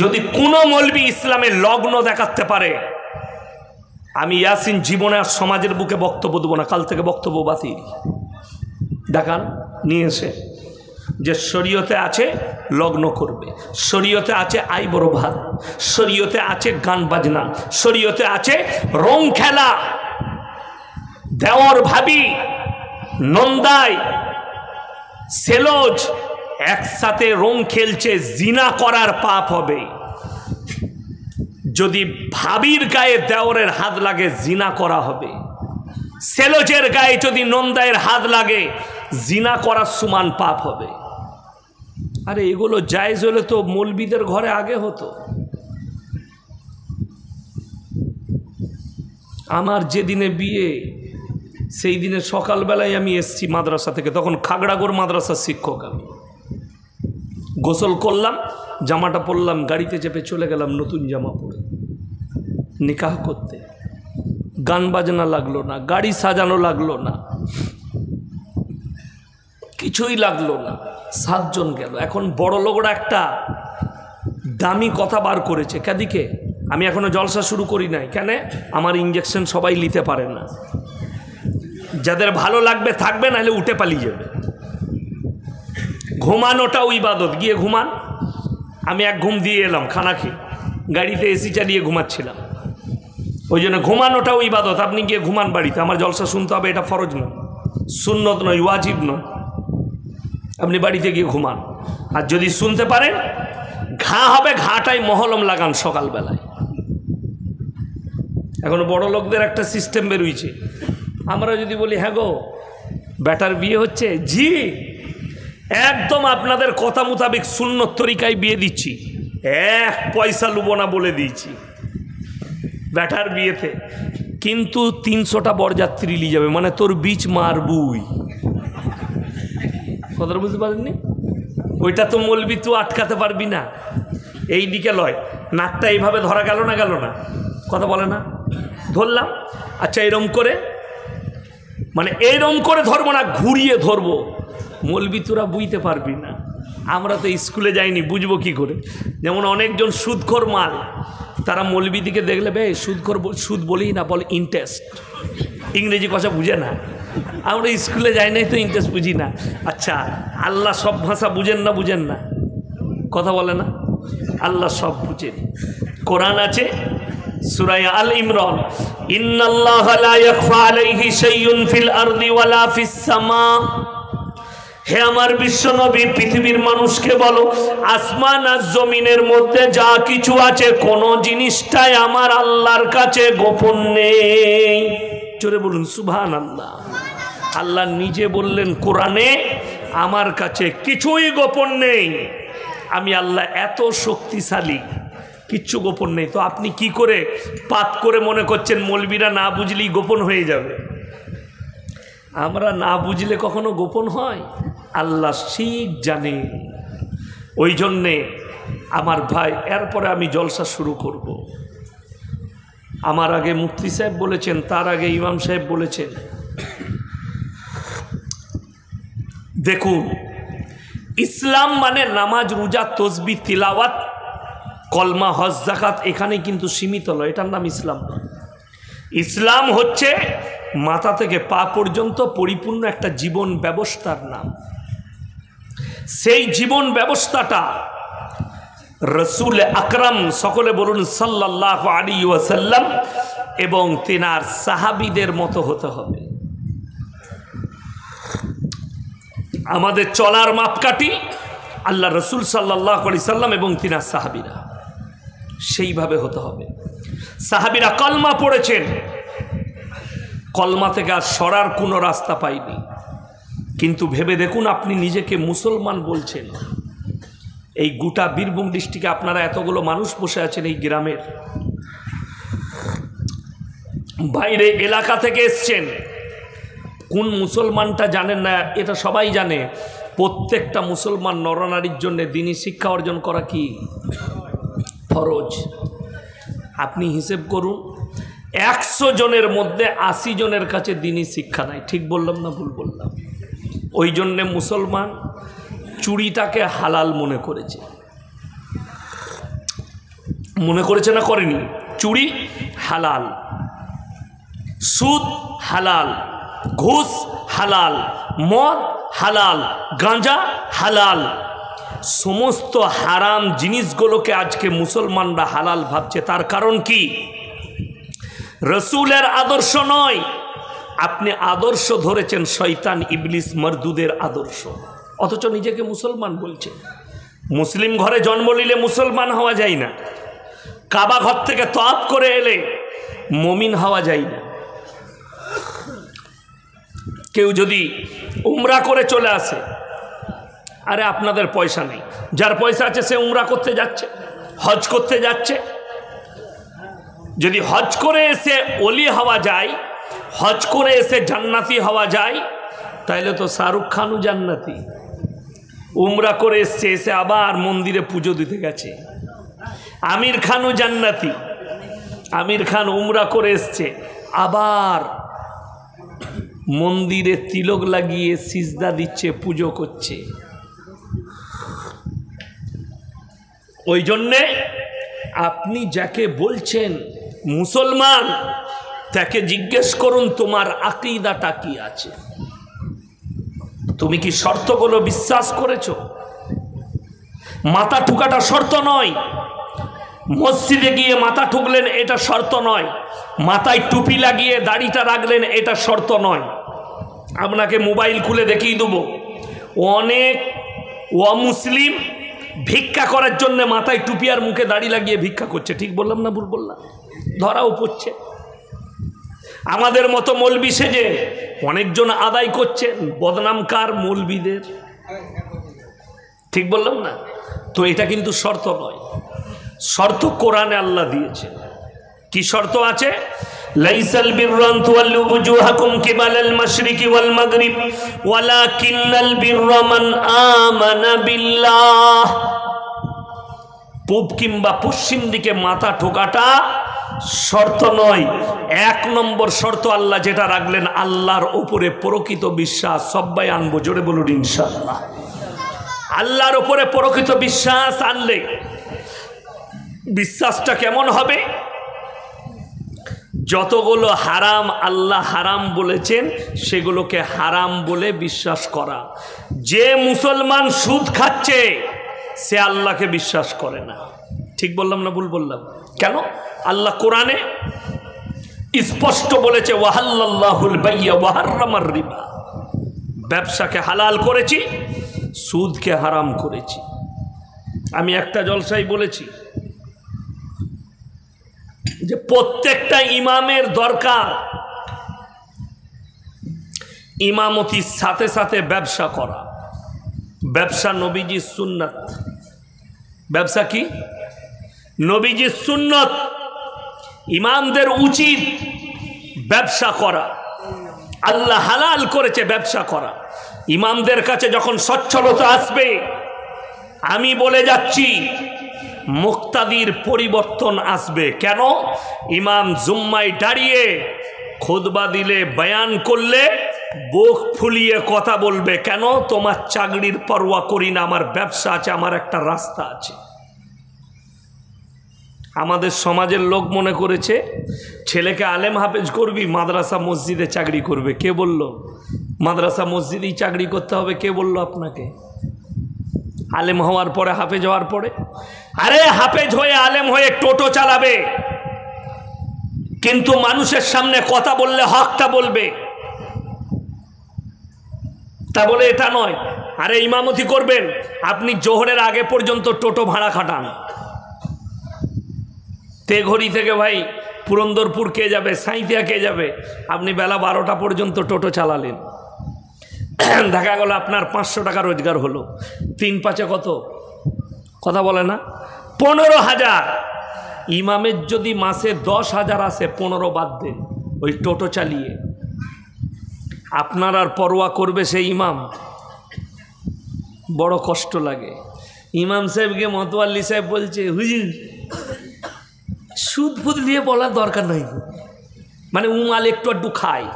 যদি কোনো মৌলবি ইসলামের লগ্ন দেখাতে পারে, আমি ইয়াসিন জীবনে আর সমাজের বুকে বক্তব্য দেবো না, কাল থেকে বক্তব্য বাতিল। দেখান নিয়ে এসে যে শরীয়তে আছে লগ্ন করবে, শরীয়তে আছে আই বড় ভাত, শরীয়তে আছে গান বাজনা, শরীয়তে আছে রং খেলা। দেওর ভাবি নন্দাই সেলোজ একসাথে রং খেলছে, জিনা করার পাপ হবে। যদি ভাবির গায়ে দেওরের হাত লাগে জিনা করা হবে, সেলোজের গায়ে যদি নন্দায়ের হাত লাগে জিনা করার সমান পাপ হবে। আরে এগুলো জায়েজ হলে তো মৌলবীদের ঘরে আগে হতো। আমার যেদিনে বিয়ে সেই দিনে সকালবেলায় আমি এসছি মাদ্রাসা থেকে, তখন খাগড়াগড় মাদ্রাসার শিক্ষক আমি। গোসল করলাম, জামাটা পরলাম, গাড়িতে চেপে চলে গেলাম নতুন জামা পরে নিকাহ করতে। গান বাজনা লাগলো না, গাড়ি সাজানো লাগলো না, কিছুই লাগলো না। 7 জন গেল। এখন বড় লোকরা একটা দামি কথা বার করেছে, কাদিকে আমি এখনো জলসা শুরু করি নাই। কেন? আমার ইঞ্জেকশন সবাই নিতে পারে না, যাদের ভালো লাগবে থাকবে, নাহলে উঠে পালিয়ে যাবে। ঘুমানোটাও ইবাদত, গিয়ে ঘুমান। আমি এক ঘুম দিয়ে এলাম খানা খেয়ে, গাড়িতে এসি চালিয়ে ঘুমাচ্ছিলাম। ওই জন্য ঘুমানোটাও ইবাদত। আপনি গিয়ে ঘুমান বাড়িতে, আমার জলসা শুনতে হবে, এটা ফরজ নয়, সুন্নত নয়, ওয়াজিব নয়। আপনি বাড়িতে গিয়ে ঘুমান। আর যদি শুনতে পারেন ঘা হবে, ঘাটাই মহলম লাগান সকালবেলায়। এখন বড় লোকদের একটা সিস্টেম বেরোইছে। আমরা যদি বলি হ্যাঁ গো বেটার বিয়ে হচ্ছে, জি একদম আপনাদের কথা মোতাবেক সুন্নত তরিকায় বিয়ে দিচ্ছি, 1 পয়সা লুবো না বলে দিয়েছি বেটার বিয়েতে। কিন্তু 300টা বরযাত্রী নিয়ে যাবে, মানে তোর বীজ মারবুই। কথাটা বুঝতে পারেননি? ওইটা তো মৌলবি তুই আটকাতে পারবি না। এই দিকে লয়, নাকটা এইভাবে ধরা গেল না, গেল না, কথা বলে না, ধরলাম। আচ্ছা এরম করে, মানে এরম করে ধরবো না, ঘুরিয়ে ধরবো। মৌলবি তোরা বুঝতে পারবি না। আমরা তো স্কুলে যাইনি, বুঝবো কি করে? যেমন অনেকজন সুদখোর মাল, তারা মৌলবি দিকে দেখলে বে সুদখোর, সুদ বলেই না, বলে ইন্টারেস্ট। ইংরেজি কথা বুঝে না। আমরা স্কুলে যাই নাই তো ইন্টারেস্ট বুঝি না। আচ্ছা আল্লাহ সব ভাষা বুঝেন না? বুঝেন না, কথা বলে না। আল্লাহ সব বুঝেন। কোরআন আছে সূরা আল ইমরান, ইন্নাল্লাহা লা ইয়াখফা আলাইহি শাইউন ফিল আরদি ওয়ালা ফিস সামা। হে আমার বিশ্বনবী, পৃথিবীর মানুষকে বলো, আসমান আর জমিনের মধ্যে যা কিছু আছে কোনো জিনিসটাই আমার আল্লাহর কাছে গোপন নেই। জোরে বলুন সুবহানাল্লাহ। আল্লাহ নিজে বললেন কোরআনে, আমার কাছে কিছুই গোপন নেই, আমি আল্লাহ এত শক্তিশালী, কিচ্ছু গোপন নেই। তো আপনি কি করে পাপ করে মনে করছেন মৌলবীরা না বুঝলেই গোপন হয়ে যাবে? আমরা না বুঝলে কখনো গোপন হয়? আল্লাহ ঠিক জানে। ওই জন্যে আমার ভাই, এরপরে আমি জলসা শুরু করব। আমার আগে মুফতি সাহেব বলেছেন, তার আগে ইমাম সাহেব বলেছেন। দেখুন, ইসলাম মানে নামাজ, রোজা, তসবিহ, তিলাওয়াত, কলমা হজ যাকাত এখানে কিন্তু সীমিত নয়, এটার নাম ইসলাম নয়। ইসলাম হচ্ছে মাথা থেকে পা পর্যন্ত পরিপূর্ণ একটা জীবন ব্যবস্থার নাম। সেই জীবন ব্যবস্থাটা রসুল আকরাম, সকলে বলুন সাল্লাল্লাহু আলাইহি ওয়াসাল্লাম, এবং তিনার সাহাবীদের মতো হতে হবে। আমাদের চলার মাপকাঠি আল্লাহ রসুল সাল্লাল্লাহু আলাইহি সাল্লাম এবং তিনার সাহাবীরা, সেইভাবে হতে হবে। সাহাবীরা কলমা পড়েছেন, কলমা থেকে আর সরার কোনো রাস্তা পাইনি। কিন্তু ভেবে দেখুন, আপনি নিজেকে মুসলমান বলছেন, এই গোটা বীরভূম ডিস্ট্রিক্টে আপনারা এতগুলো মানুষ বসে আছেন, এই গ্রামের বাইরে এলাকা থেকে এসছেন, কোন মুসলমানটা জানেন না? এটা সবাই জানে। প্রত্যেকটা মুসলমান নরনারীর জন্য দ্বীনি শিক্ষা অর্জন করা কি ফরজ। আপনি হিসেব করুন, 100 জনের মধ্যে 80 জনের কাছে দ্বীনি শিক্ষা নাই। ঠিক বললাম না ভুল বললাম? ওই জন্যে মুসলমান চুরিটাকে হালাল মনে করেছে। মনে করেছে না করেনি? চুরি হালাল, সুদ হালাল, ঘুষ হালাল, মদ হালাল, গাঁজা হালাল। সমস্ত হারাম জিনিসগুলোকে আজকে মুসলমানরা হালাল ভাবছে। তার কারণ কি? রসুলের আদর্শ নয়, আপনি আদর্শ ধরেছেন শয়তান ইবলিস মরদুদের আদর্শ, অথচ নিজেকে মুসলমান বলছে। মুসলিম ঘরে জন্ম নিলে মুসলমান হওয়া যায় না, কাবা ঘর থেকে তওয়াফ করে এলে মুমিন হওয়া যায় না। কেউ যদি উমরা করে চলে আসে, আরে আপনাদের পয়সা নেই, যার পয়সা আছে সে উমরা করতে যাচ্ছে, হজ করতে যাচ্ছে। যদি হজ করে এসে ওলি হওয়া যায়, হজ করে এসে জান্নাতি হওয়া যায়, তাইলে তো শাহরুখ খানও জান্নাতি। উমরা করে এসছে, এসে আবার মন্দিরে পুজো দিতে গেছে। আমির খানও জান্নাতি, আমির খান উমরা করে এসছে, আবার মন্দিরে তিলক লাগিয়ে সিজদা দিচ্ছে, পুজো করছে। ওই জন্যে আপনি যাকে বলছেন মুসলমান, তাকে জিজ্ঞেস করুন তোমার আকীদাটা কি আছে, তুমি কি শর্তগুলো বিশ্বাস করেছো? মাথা ঠুকাটা শর্ত নয়, মসজিদে গিয়ে মাথা ঠুকলেন এটা শর্ত নয়, মাথায় টুপি লাগিয়ে দাড়িটা রাখলেন এটা শর্ত নয়। আপনাকে মোবাইল খুলে দেখিয়ে দেবো, অনেক অমুসলিম ভিক্ষা করার জন্য মাথায় টুপি আর মুখে দাড়ি লাগিয়ে ভিক্ষা করছে। ঠিক বললাম না ভুল বললাম? ধরাও পড়ছে। আমাদের মতো মৌলবি সেজে অনেকজন আদায় করছেন, বদনাম কার? মৌলবিদের। ঠিক বললাম না? তো এটা কিন্তু শর্ত নয়, শর্ত কোরআনে আল্লাহ দিয়েছে। কি শর্ত আছে? লাইসাল বিররা আন তুওয়াল্লু ওয়ুজুহাকুম কিবালাল মাশরিকি ওয়াল মাগরিব ওয়ালাকিন্নাল বিররা মান আমানা বিল্লাহ। পূব কিংবা পশ্চিম দিকে মাথা ঠোকাটা শর্ত নয়। 1 নম্বর শর্ত আল্লাহ যেটা রাখলেন, আল্লাহর ওপরে প্রকৃত বিশ্বাস। সবাই আনবো, জোরে বলুন ইনশাআল্লাহ। আল্লাহর ওপরে প্রকৃত বিশ্বাস আনলে বিশ্বাসটা কেমন হবে? যতগুলো হারাম আল্লাহ হারাম বলেছেন সেগুলোকে হারাম বলে বিশ্বাস করা। যে মুসলমান সুদ খাচ্ছে সে আল্লাহকে বিশ্বাস করে না। ঠিক বললাম না ভুল বললাম? কেন? আল্লাহ কোরআনে স্পষ্ট বলেছে, ওয়াহাল্লাল্লাহুল বাইয়া ওয়া হাররামার রিবা। ব্যবসাকে হালাল করেছি, সুদকে হারাম করেছি। আমি একটা জলসায় বলেছি যে প্রত্যেকটা ইমামের দরকার ইমামতির সাথে সাথে ব্যবসা করা। ব্যবসা নবীজির সুন্নাত। ব্যবসা কি? নবীজির সুন্নাত। ইমামদের উচিত ব্যবসা করা। আল্লাহ হালাল করেছে ব্যবসা করা। ইমামদের কাছে যখন সচ্ছলতা আসবে, আমি বলে যাচ্ছি মুক্তাদির পরিবর্তন আসবে। কেন? ইমাম জুম্মায় দাঁড়িয়ে খুতবা দিলে, বয়ান করলে বুক ফুলিয়ে কথা বলবে। কেন? তোমার চাকরির পরোয়া করি না, আমার ব্যবসা আছে, আমার একটা রাস্তা আছে। আমাদের সমাজের লোক মনে করেছে ছেলেকে আলেম হাফেজ করবি, মাদ্রাসা মসজিদে চাকরি করবে। কে বলল মাদ্রাসা মসজিদেই চাকরি করতে হবে? কে বলল আপনাকে? আলেম হওয়ার পরে, হাফেজ হওয়ার পরে? আরে হাফেজ হয়ে, আলেম হয়ে টোটো চালাবে, কিন্তু মানুষের সামনে কথা বললে হকটা বলবে, তা বলে এটা নয়। আরে ইমামতি করবেন, আপনি জোহরের আগে পর্যন্ত টোটো ভাড়া খাটান। তেঘড়ি থেকে ভাই পুরন্দরপুর কে যাবে, সাঁইতিয়া কে যাবে, আপনি বেলা 12টা পর্যন্ত টোটো চালালেন, দেখা গেল আপনার 500 টাকা রোজগার হলো। 3-5 কত? কথা বলে না? 15,000। ইমামের যদি মাসে 10,000 আসে, 15 বাদ দেন, ওই টোটো চালিয়ে আপনার আর পরোয়া করবে সেই ইমাম? বড় কষ্ট লাগে। ইমাম সাহেবকে মতোয়াল্লি সাহেব বলছে, হুজুর সুদ ফুদ দিয়ে বলার দরকার নাই, মানে উমাল একটু একটু খায়।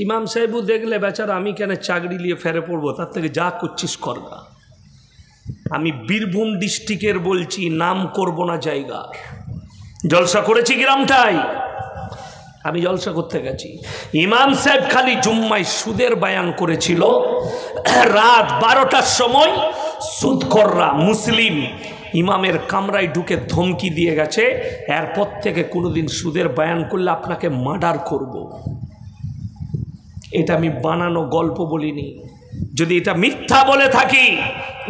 ইমাম সাহেবও দেখলে বেচারা, আমি কেন চাকরি নিয়ে ফেরে পড়বো, তার থেকে যা করছিস কর না। আমি বীরভূম ডিস্ট্রিক্টের বলছি, নাম করব না জায়গার, জলসা করেছি গ্রামটাই, আমি জলসা করতে গেছি। ইমাম সাহেব খালি জুম্মায় সুদের বয়ান করেছিল। রাত 12টার সময় সুদখোররা মুসলিম ইমামের কামরায় ঢুকে ধমকি দিয়ে গেছে, এরপর থেকে কোনোদিন সুদের বয়ান করলে আপনাকে মার্ডার করব। এটা আমি বানানো গল্প বলিনি। যদি এটা মিথ্যা বলে থাকি,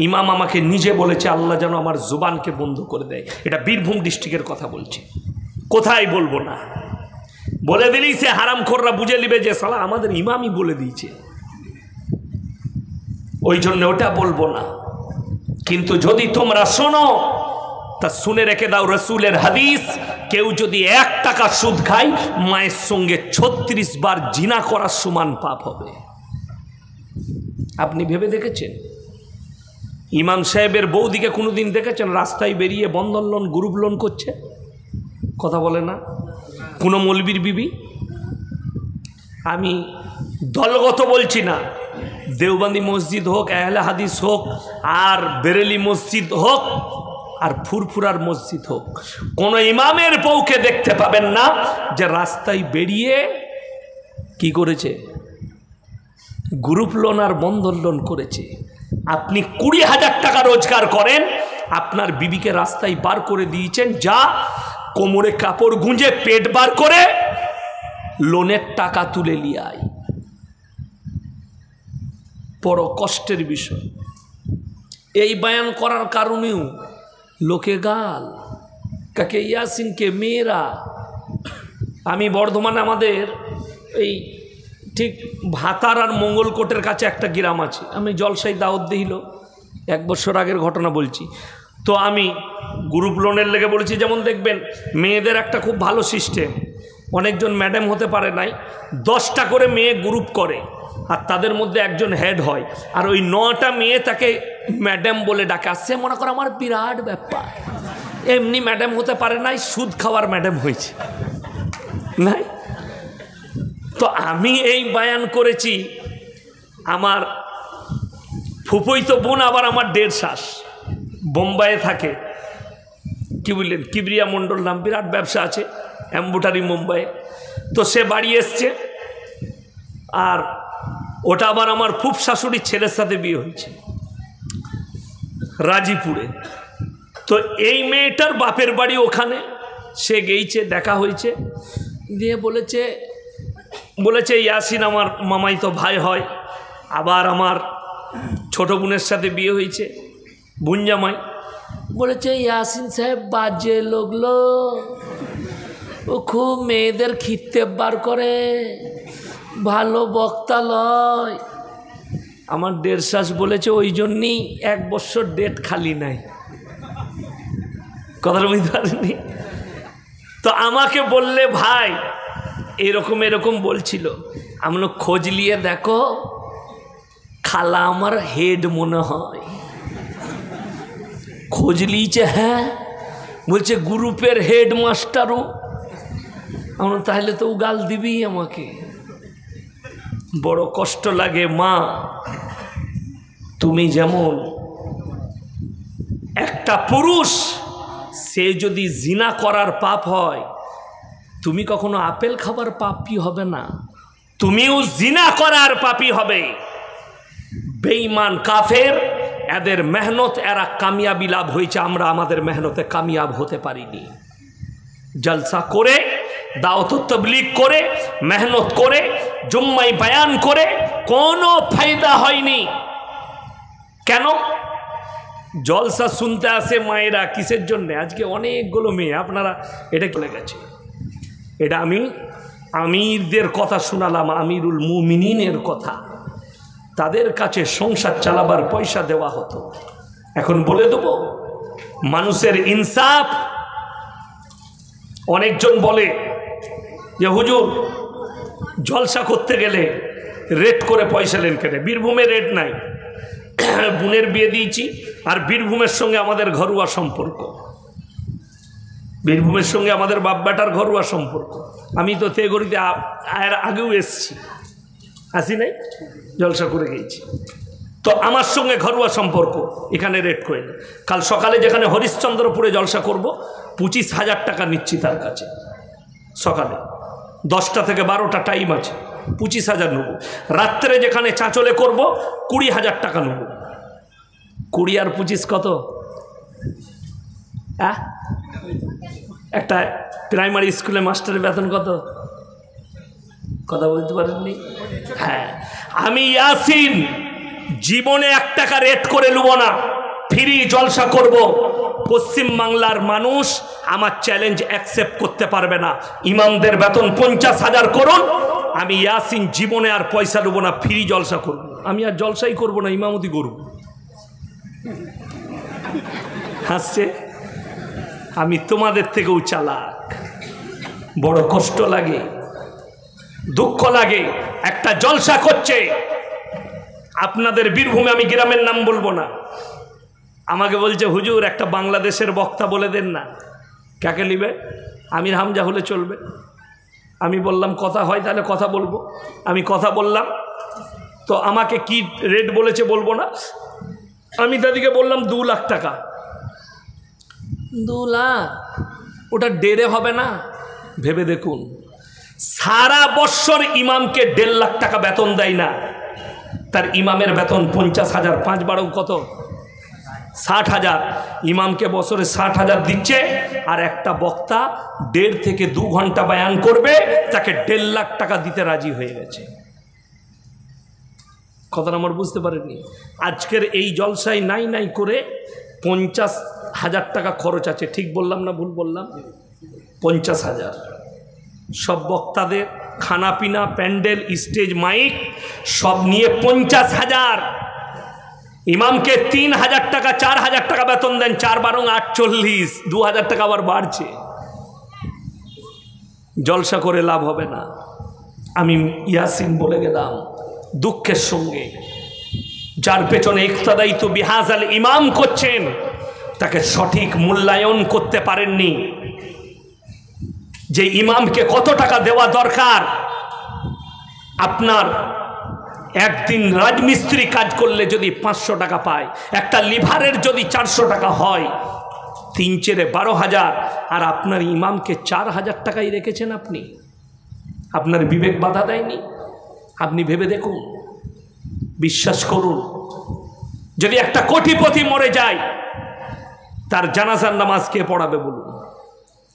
ইমাম আমাকে নিজে বলেছে, আল্লাহ যেন আমার জুবানকে বন্ধ করে দেয়। এটা বীরভূম ডিস্ট্রিক্টের কথা বলছি, কোথায় বলবো না। বলে দিলেই সে হারামখোররা বুঝে নিবে যে সালা আমাদের ইমামই বলে দিয়েছে, ওই জন্য ওটা বলবো না। কিন্তু যদি তোমরা শোনো, তা শুনে রেখে দাও রসুলের হাদিস, কেউ যদি 1 টাকা সুদ খায়, মায়ের সঙ্গে 36 বার জিনা করার সমান পাপ হবে। আপনি ভেবে দেখেছেন? ইমাম সাহেবের বৌদিকে কোনোদিন দেখেছেন রাস্তায় বেরিয়ে বন্ধন লোন, গ্রুপ লোন করছে? কথা বলে না? কোনো মৌলবীর বিবি? আমি দলগত বলছি না, দেওবন্দি মসজিদ হোক, আহলে হাদিস হোক, আর বেরেলি মসজিদ হোক, আর ফুরফুরার মসজিদ হোক, কোনো ইমামের বউকে দেখতে পাবেন না যে রাস্তায় বেরিয়ে কি করেছে, গ্রুপ লোন আর বন্ধন লোন করেছে। আপনি 20,000 টাকা রোজগার করেন, আপনার বিবিকে রাস্তায় বার করে দিয়েছেন, যা কোমরে কাপড় গুঁজে পেট বার করে লোনের টাকা তুলে নিয়ে আয়। বড় কষ্টের বিষয়। এই বয়ান করার কারণেও লোকে গাল, কাকে ইয়াসিনকে মেয়েরা। আমি বর্ধমানে, আমাদের এই ঠিক ভাতার আর মঙ্গলকোটের কাছে একটা গ্রাম আছে, আমি জলসাই দাওয়াত দিল, 1 বছর আগের ঘটনা বলছি। তো আমি গ্রুপ লোনের লেগে বলেছি, যেমন দেখবেন মেয়েদের একটা খুব ভালো সিস্টেম, অনেকজন ম্যাডাম হতে পারে নাই, 10টা করে মেয়ে গ্রুপ করে, আর তাদের মধ্যে একজন হেড হয়, আর ওই 9টা মেয়ে তাকে ম্যাডাম বলে ডাকে। আসছে মনে করো আমার বিরাট ব্যাপার, এমনি ম্যাডাম হতে পারে নাই, সুদ খাওয়ার ম্যাডাম হয়েছে নাই। তো আমি এই বয়ান করেছি, আমার ফুফুইতো বোন, আবার আমার 1.5 শ্বাস বোম্বাইয়ে থাকে, কি বললেন, কিবরিয়া মণ্ডল নাম, বিরাট ব্যবসা আছে, এম্বুটারি মুম্বাইয়ে। তো সে বাড়ি এসছে, আর ওটা আবার আমার ফুফ শাশুড়ির ছেলের সাথে বিয়ে হয়েছে রাজিপুরে। তো এই মেয়েটার বাপের বাড়ি ওখানে, সে গেইছে, দেখা হয়েছে, দিয়ে বলেছে ইয়াসিন আমার মামাই তো ভাই হয়, আবার আমার ছোট বোনের সাথে বিয়ে হয়েছে, বোন জামাই। বলেছে ইয়াসিন সাহেব বাজে লোকলো, ও খুব মেয়েদের খিত্তে বার করে, ভালো বক্তা লয়। আমার 1.5 শ্বাস বলেছে ওই জন্যই 1 বছর ডেট খালি নাই। কথাটা বুঝতে পারেনি? তো আমাকে বললে ভাই এরকম এরকম বলছিল, আমি খোঁজ নিয়ে দেখো, খালা আমার হেড মনে হয়। খোঁজ লিয়েছে, হ্যাঁ, বলছে গ্রুপের হেড মাস্টারও। আমরা তাহলে তো গাল দিবি আমাকে। বড় কষ্ট লাগে। মা, তুমি যেমন একটা পুরুষ সে যদি জিনা করার পাপ হয়, তুমি কখনো আপেল খাবার পাপী হবে না, তুমিও জিনা করার পাপী হবে। বেঈমান কাফের, এদের মেহনত, এরা কামিয়াবি লাভ হয়েছে, আমরা আমাদের মেহনতে কামিয়াব হতে পারিনি। জলসা করে, দাওয়াত তাবলীগ করে, মেহনত করে, জুম্মাই বয়ান করে কোনো ফায়দা হয়নি। কেন? জলসা শুনতে আসে মায়েরা কিসের জন্য? আজকে অনেকগুলো মেয়ে, আপনারা এটা চলে গেছে, এটা আমি আমিরদের কথা শোনালাম, আমিরুল মুমিনিনের কথা। তাদের কাছে সংসার চালাবার পয়সা দেওয়া হতো। এখন বলে দেব মানুষের ইনসাফ। অনেকজন বলে যে হুজুর জলসা করতে গেলে রেট করে পয়সা নেন কেন? বীরভূমে রেট নাই, বোনের বিয়ে দিয়েছি, আর বীরভূমের সঙ্গে আমাদের ঘরোয়া সম্পর্ক, বীরভূমের সঙ্গে আমাদের বাপ বেটার ঘরোয়া সম্পর্ক। আমি তো তেগরিতে আগেও এসছি, আসি নাই, জলসা করে গিয়েছি, তো আমার সঙ্গে ঘরোয়া সম্পর্ক, এখানে রেট করে না। কাল সকালে যেখানে হরিশ্চন্দ্রপুরে জলসা করব, 25,000 টাকা নিচ্ছি তার কাছে। সকালে 10টা থেকে 12টা টাইম আছে, 25,000 নেব। রাত্রে যেখানে চাঁচলে করব, 20,000 টাকা নেব। 20 আর 25 কত? একটা প্রাইমারি স্কুলে মাস্টারের বেতন কত? কথা বলতে পারেননি? হ্যাঁ, আমি ইয়াসিন জীবনে 1 টাকা রেট করে নেব না, ফ্রি জলসা করব। পশ্চিম বাংলার মানুষ আমার চ্যালেঞ্জ অ্যাকসেপ্ট করতে পারবে না। ইমামদের বেতন 50,000 করুন, আমি ইয়াসিন জীবনে আর পয়সা নেব না, ফ্রি জলসা করব। আমি আর জলসাই করব না, ইমামতি করব। হাসছে? আমি তোমাদের থেকেও চালাক। বড় কষ্ট লাগে, দুঃখ লাগে। একটা জলসা করছে আপনাদের বীরভূমে, আমি গ্রামের নাম বলবো না, আমাকে বলছে হুজুর একটা বাংলাদেশের বক্তা বলে দেন না। কাকে নিবে? আমির হামজা হলে চলবে। আমি বললাম কথা হয় তাহলে কথা বলবো। আমি কথা বললাম, তো আমাকে কি রেট বলেছে বলবো না। আমি দাদিকে বললাম 2 লাখ টাকা। 2 লাখ? ওটা ডেরে হবে না? ভেবে দেখুন, সারা বছর ইমামকে 1.5 লাখ টাকা বেতন দেয় না, তার ইমামের বেতন 50,000, 5 12 কত? 60,000। ইমামকে বছরে 60,000 দিচ্ছে, আর একটা বক্তা 1.5 থেকে 2 ঘন্টা বয়ান করবে, তাকে 1.5 লাখ টাকা দিতে রাজি হয়ে গেছে। কথাটা আমার বুঝতে পারেননি? আজকের এই জলসায় নাই নাই করে 50,000 টাকা খরচ আছে। ঠিক বললাম না ভুল বললাম? 50,000 সব বক্তাদের, খানা পিনা, প্যান্ডেল, স্টেজ, মাইক সব নিয়ে 50,000। ইমামকে 3,000 টাকা, 4,000 টাকা বেতন দেন, 4 12 48, 2,000 টাকা আবার বাড়ছে। জলসা করে লাভ হবে না। আমি ইয়াসিন বলে গেলাম দুঃখের সঙ্গে। যার পেছনে ইক্তাদাই তো বিহাজাল ইমাম করছেন, তাকে সঠিক মূল্যায়ন করতে পারেননি। যে ইমামকে কত টাকা দেওয়া দরকার। আপনার একদিন রাজমিস্ত্রি কাজ করলে যদি 500 টাকা পায়, একটা লিভারের যদি 400 টাকা হয়, 3 4 12,000, আর আপনার ইমামকে 4,000 টাকাই রেখেছেন আপনি। আপনার বিবেক বাধা দেয়নি? আপনি ভেবে দেখুন, বিশ্বাস করুন, যদি একটা কোটিপতি মরে যায়, তার জানাজার নামাজ কে পড়াবে বলুন?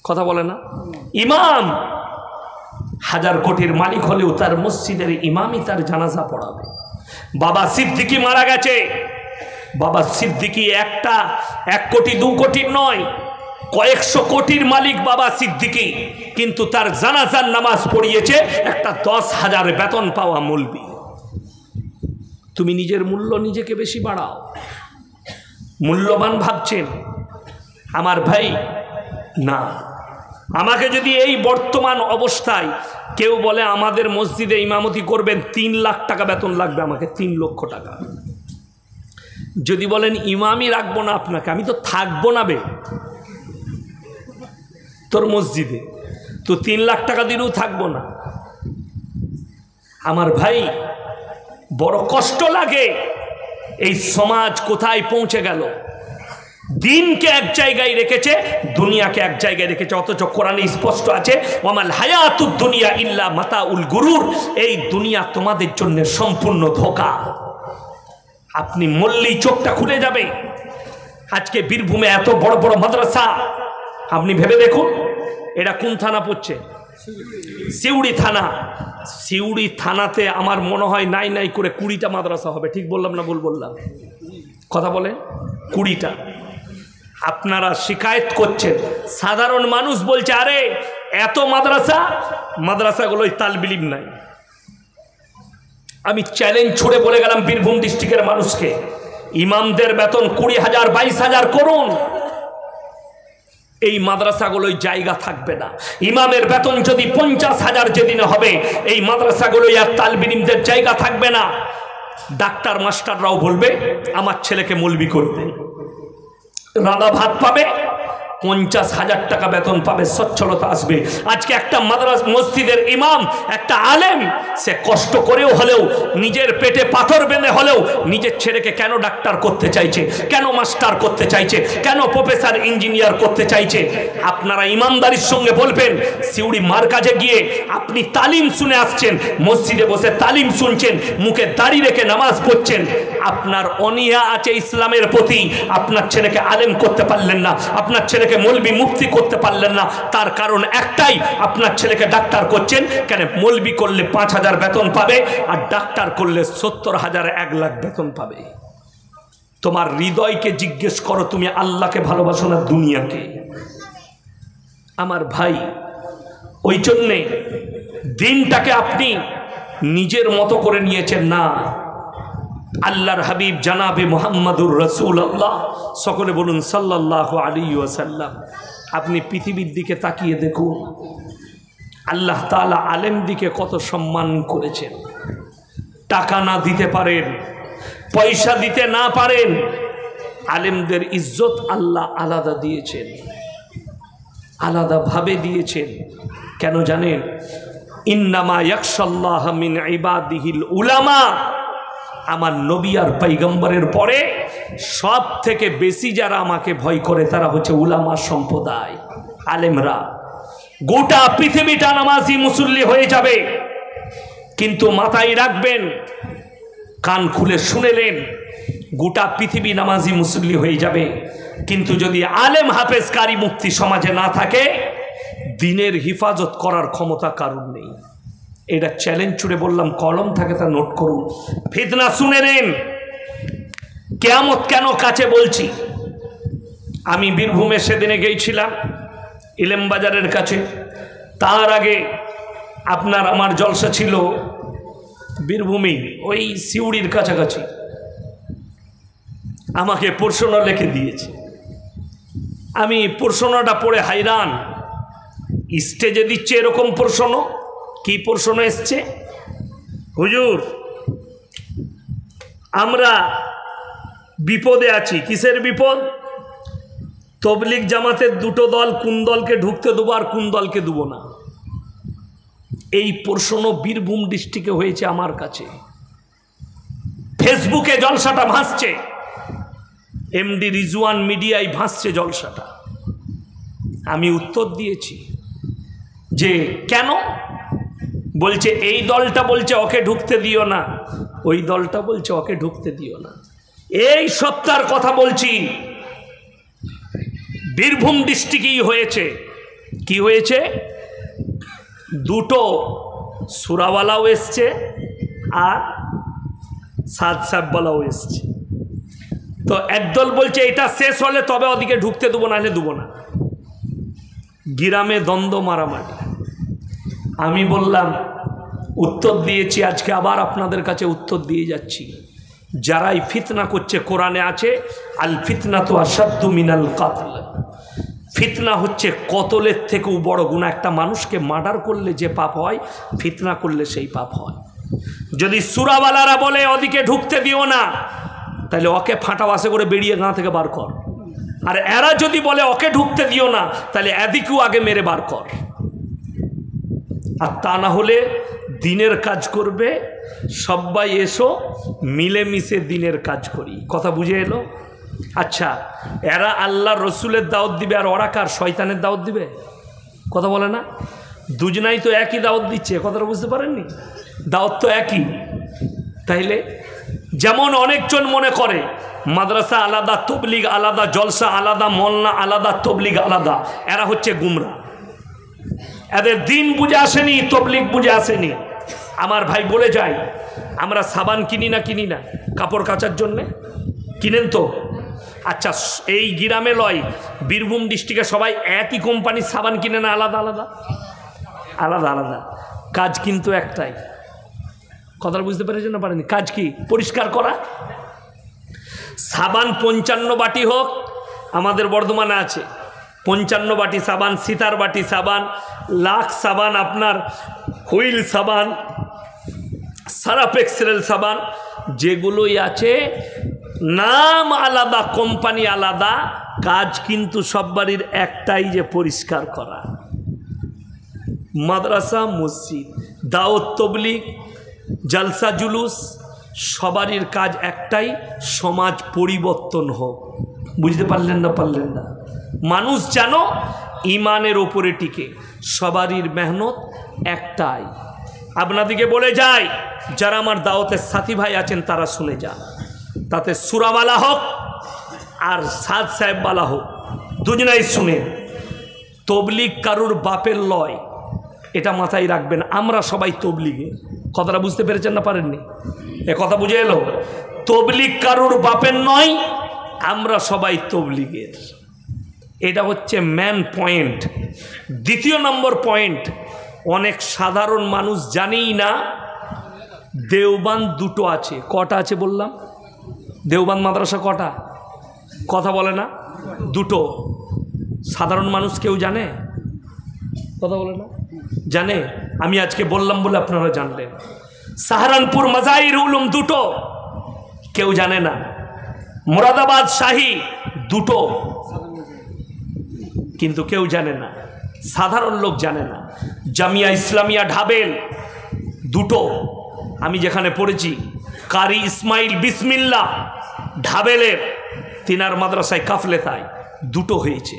কথা বলে না? ইমাম 1000 কোটির মালিক হলেও তার মসজিদের ইমামই তার জানাজা পড়াবে। বাবা সিদ্দিকী মারা গেছে, বাবা সিদ্দিকী 1 কোটি 2 কোটির নয়, কয়েকশো কোটির মালিক বাবা সিদ্দিকী, কিন্তু তার জানাজার নামাজ পড়িয়েছে একটা 10,000 বেতন পাওয়া মৌলবি। তুমি নিজের মূল্য নিজেকে বেশি বাড়াও, মূল্যবান ভাবছেন আমার ভাই না। আমাকে যদি এই বর্তমান অবস্থায় কেউ বলে আমাদের মসজিদে ইমামতি করবেন 3 লাখ টাকা বেতন লাগবে, আমাকে 3 লক্ষ টাকা। যদি বলেন ইমামই রাখবো না আপনাকে, আমি তো থাকবো না বে তোর মসজিদে, তো 3 লাখ টাকা দিলেও থাকবো না। আমার ভাই বড় কষ্ট লাগে, এই সমাজ কোথায় পৌঁছে গেল। দিনকে এক জায়গায় রেখেছে, দুনিয়াকে এক জায়গায় রেখেছে। অথচ কোরআনে স্পষ্ট আছে ওয়ামাল হায়াতুদ দুনিয়া ইল্লা মাতাউল গুরুর, এই দুনিয়া তোমাদের জন্য সম্পূর্ণ ধোঁকা। আপনি মরলেই চোখটা খুলে যাবে। আজকে বীরভূমে এত বড় বড় মাদ্রাসা, আপনি ভেবে দেখুন এটা কোন থানা পড়ছে? সিউড়ি থানা। সিউড়ি থানাতে আমার মনে হয় নাই নাই করে 20টা মাদ্রাসা হবে। ঠিক বললাম না ভুল বললাম? কথা বলে 20টা। আপনারা শিকায়ত করছেন, সাধারণ মানুষ বলছে আরে এত মাদ্রাসা, মাদ্রাসাগুলোই তালবিলিম নাই। আমি চ্যালেঞ্জ ছুড়ে বলে গেলাম বীরভূম ডিস্ট্রিক্টের মানুষকে, ইমামদের বেতন 20,000 22,000 করুন। এই মাদ্রাসাগুলোই জায়গা থাকবে না। ইমামের বেতন যদি 50,000 যেদিনে হবে, এই মাদ্রাসাগুলোই আর তালবিলিমদের জায়গা থাকবে না। ডাক্তার মাস্টাররাও বলবে আমার ছেলেকে মৌলবি করবে, রাঁধা ভাত পাবে, 50,000 টাকা বেতন পাবে, সচ্ছলতা আসবে। আজকে একটা মাদ্রাসা মসজিদের ইমাম, একটা আলেম, সে কষ্ট করেও হলেও, নিজের পেটে পাথর বেঁধে হলেও নিজের ছেলেকে কেন ডাক্তার করতে চাইছে, কেন মাস্টার করতে চাইছে, কেন প্রফেসর ইঞ্জিনিয়ার করতে চাইছে? আপনারা ইমানদারির সঙ্গে বলবেন, সিউড়ি মার্কাজে গিয়ে আপনি তালিম শুনে আসছেন, মসজিদে বসে তালিম শুনছেন, মুখে দাড়ি রেখে নামাজ পড়ছেন, আপনার অনীহা আছে ইসলামের প্রতি, আপনার ছেলেকে আলেম করতে পারলেন না, আপনার ছেলেকে মৌলবি মুফতি করতে পারলেন না। তার কারণ একটাই, আপনার ছেলেকে ডাক্তার করছেন কেন? মৌলবি করলে 5,000 বেতন পাবে, আর ডাক্তার করলে 70,000 1 লাখ বেতন পাবে। তোমার হৃদয়কে জিজ্ঞেস করো, তুমি আল্লাহকে ভালোবাসো না দুনিয়াকে? আমার ভাই, ওই জন্যে দিনটাকে আপনি নিজের মতো করে নিয়েছেন না। আল্লাহর হাবিব জানাবে মুহাম্মাদুর রাসূলুল্লাহ, সকলে বলুন সাল্লাল্লাহু আলাইহি ওয়াসাল্লাম। আপনি পৃথিবীর দিকে তাকিয়ে দেখুন, আল্লাহ তাআলা আলেম দিকে কত সম্মান করেছেন। টাকা না দিতে পারেন, পয়সা দিতে না পারেন, আলেমদের ইজ্জত আল্লাহ আলাদা দিয়েছেন, আলাদাভাবে দিয়েছেন। কেন জানেন? ইন্নামা ইয়াখশাল্লাহ মিন ইবাদিহিল উলামা। আমার নবী আর পয়গম্বরের পরে সব থেকে বেশি যারা আমাকে ভয় করে তারা হচ্ছে উলামা সম্প্রদায়, আলেমরা। গোটা পৃথিবীটা নামাজি মুসল্লি হয়ে যাবে, কিন্তু মাথায় রাখবেন, কান খুলে শুনেলেন, গোটা পৃথিবী নামাজি মুসল্লি হয়ে যাবে, কিন্তু যদি আলেম হাফেজ কারি মুফতি সমাজে না থাকে, দিনের হিফাজত করার ক্ষমতা কারণ নেই। এটা চ্যালেঞ্জ ছুড়ে বললাম, কলম থাকে তা নোট করুন। ফিতনা শুনে নেন, কিয়ামত কেন কাছে বলছি। আমি বীরভূমে সেদিনে গিয়েছিলাম, ইলেমবাজারের কাছে। তার আগে আপনার আমার জলসা ছিল বীরভূমে, ওই সিউড়ির কাছাকাছি। আমাকে প্রশ্ন লিখে দিয়েছে, আমি প্রশ্নটা পড়ে হাইরান। স্টেজে দিচ্ছে এরকম প্রশ্ন। কি প্রশ্ন এসছে? হুজুর, আমরা বিপদে আছি। কিসের বিপদ? তবলিগ জামাতের দুটো দল, কোন দলকে ঢুকতে দেবো আর কোন দলকে দেবো না। এই প্রশ্ন বীরভূম ডিস্ট্রিক্টে হয়েছে আমার কাছে। ফেসবুকে জলসাটা ভাসছে, এমডি রিজওয়ান মিডিয়ায় ভাসছে জলসাটা। আমি উত্তর দিয়েছি যে কেন? বলছে এই দলটা বলছে ওকে ঢুকতে দিও না, ওই দলটা বলছে ওকে ঢুকতে দিও না। এই সপ্তাহের কথা বলছি, বীরভূম ডিস্ট্রিক্টেই হয়েছে। কি হয়েছে? দুটো সুরাওয়ালাও এসছে আর সাদ সাহেবওয়ালাও এসছে। তো একদল বলছে এটা শেষ হলে তবে ওদিকে ঢুকতে দেবো, নাহলে দেবো না। গ্রামে দ্বন্দ্ব, মারামারি। আমি বললাম, উত্তর দিয়েছি, আজকে আবার আপনাদের কাছে উত্তর দিয়ে যাচ্ছি। যারাই ফিতনা করছে, কোরআনে আছে আল ফিতনা তো আসাদ্দু মিনাল কাতল। ফিতনা হচ্ছে কতলের থেকেও বড় গুনাহ। একটা মানুষকে মার্ডার করলে যে পাপ হয়, ফিতনা করলে সেই পাপ হয়। যদি সুরাওয়ালারা বলে ওদিকে ঢুকতে দিও না, তাহলে ওকে ফাঁটা বাসে করে বেরিয়ে গাঁ থেকে বার কর। আর এরা যদি বলে ওকে ঢুকতে দিও না, তাহলে এদিকেও আগে মেরে বার কর। আর তা না হলে দিনের কাজ করবে, সবাই এসো মিলেমিশে দিনের কাজ করি। কথা বুঝে এলো? আচ্ছা, এরা আল্লাহ রসুলের দাওয়াত দিবে আর ওরা কার? শয়তানের দাওয়াত দিবে? কথা বলে না? দুজনাই তো একই দাওয়াত দিচ্ছে, কথাটা বুঝতে পারেননি? দাওয়াত তো একই। তাইলে যেমন অনেকজন মনে করে মাদ্রাসা আলাদা, তবলিগ আলাদা, জলসা আলাদা, মোল্লা আলাদা, তবলিগ আলাদা, এরা হচ্ছে গুমরা। এদের দিন বুঝে আসেনি, তবলিগ বুঝে আসেনি। আমার ভাই বলে যায়, আমরা সাবান কিনি না কাপড় কাচার জন্যে? কিনেন তো? আচ্ছা, এই গ্রামে লয়, বীরভূম ডিস্ট্রিক্টে সবাই একই কোম্পানির সাবান কিনে না আলাদা আলাদা? আলাদা আলাদা, কাজ কিন্তু একটাই। কথাটা বুঝতে পেরেছেন না পারেনি? কাজ কি? পরিষ্কার করা। সাবান 55 বাটি হোক, আমাদের বর্ধমানে আছে 55 বাটি সাবান, সিতার বাটি সাবান, লাক্স সাবান, আপনার হুইল সাবান, সারাফ এক্সেল সাবান, যেগুলোই আছে নাম আলাদা, কোম্পানি আলাদা, কাজ কিন্তু সব বাড়ির একটাই, যে পরিষ্কার করা। মাদ্রাসা, মসজিদ, দাওয়াত, তবলিগ, জলসা, জুলুস, সবারই কাজ একটাই, সমাজ পরিবর্তন হোক। বুঝতে পারলেন না? পারলেন না? মানুষ যেন ইমানের ওপরে টিকে, সবারই মেহনত একটাই। আপনাদিকে বলে যাই, যারা আমার দাওয়াতের সাথী ভাই আছেন তারা শুনে যান, তাতে সুরাওয়ালা হোক আর সাদ সাহেবওয়ালা হোক, দুজনাই শুনে। তবলিগ কারুর বাপের লয়, এটা মাথায় রাখবেন। আমরা সবাই তবলিগে। কথাটা বুঝতে পেরেছেন না পারেননি? এ কথা বুঝে এলো? তবলিগ কারুর বাপের নয়, আমরা সবাই তবলিগের। এটা হচ্ছে মেন পয়েন্ট। দ্বিতীয় নম্বর পয়েন্ট, অনেক সাধারণ মানুষ জানেই না দেওবান দুটো আছে। কটা আছে বললাম? দেওবান মাদ্রাসা কটা? কথা বলে না? দুটো। সাধারণ মানুষ কেউ জানে? কথা বলে না? জানে? আমি আজকে বললাম বলে আপনারা জানলেন। সাহারানপুর মাজাহির উলুম দুটো, কেউ জানে না। মুরাদাবাদ শাহী দুটো, কিন্তু কেউ জানে না, সাধারণ লোক জানে না। জামিয়া ইসলামিয়া ঢাবেল দুটো, আমি যেখানে পড়েছি, কারি ইসমাইল বিসমিল্লাহ ঢাবেলের তিনার মাদ্রাসায় কাফলেতায় দুটো হয়েছে,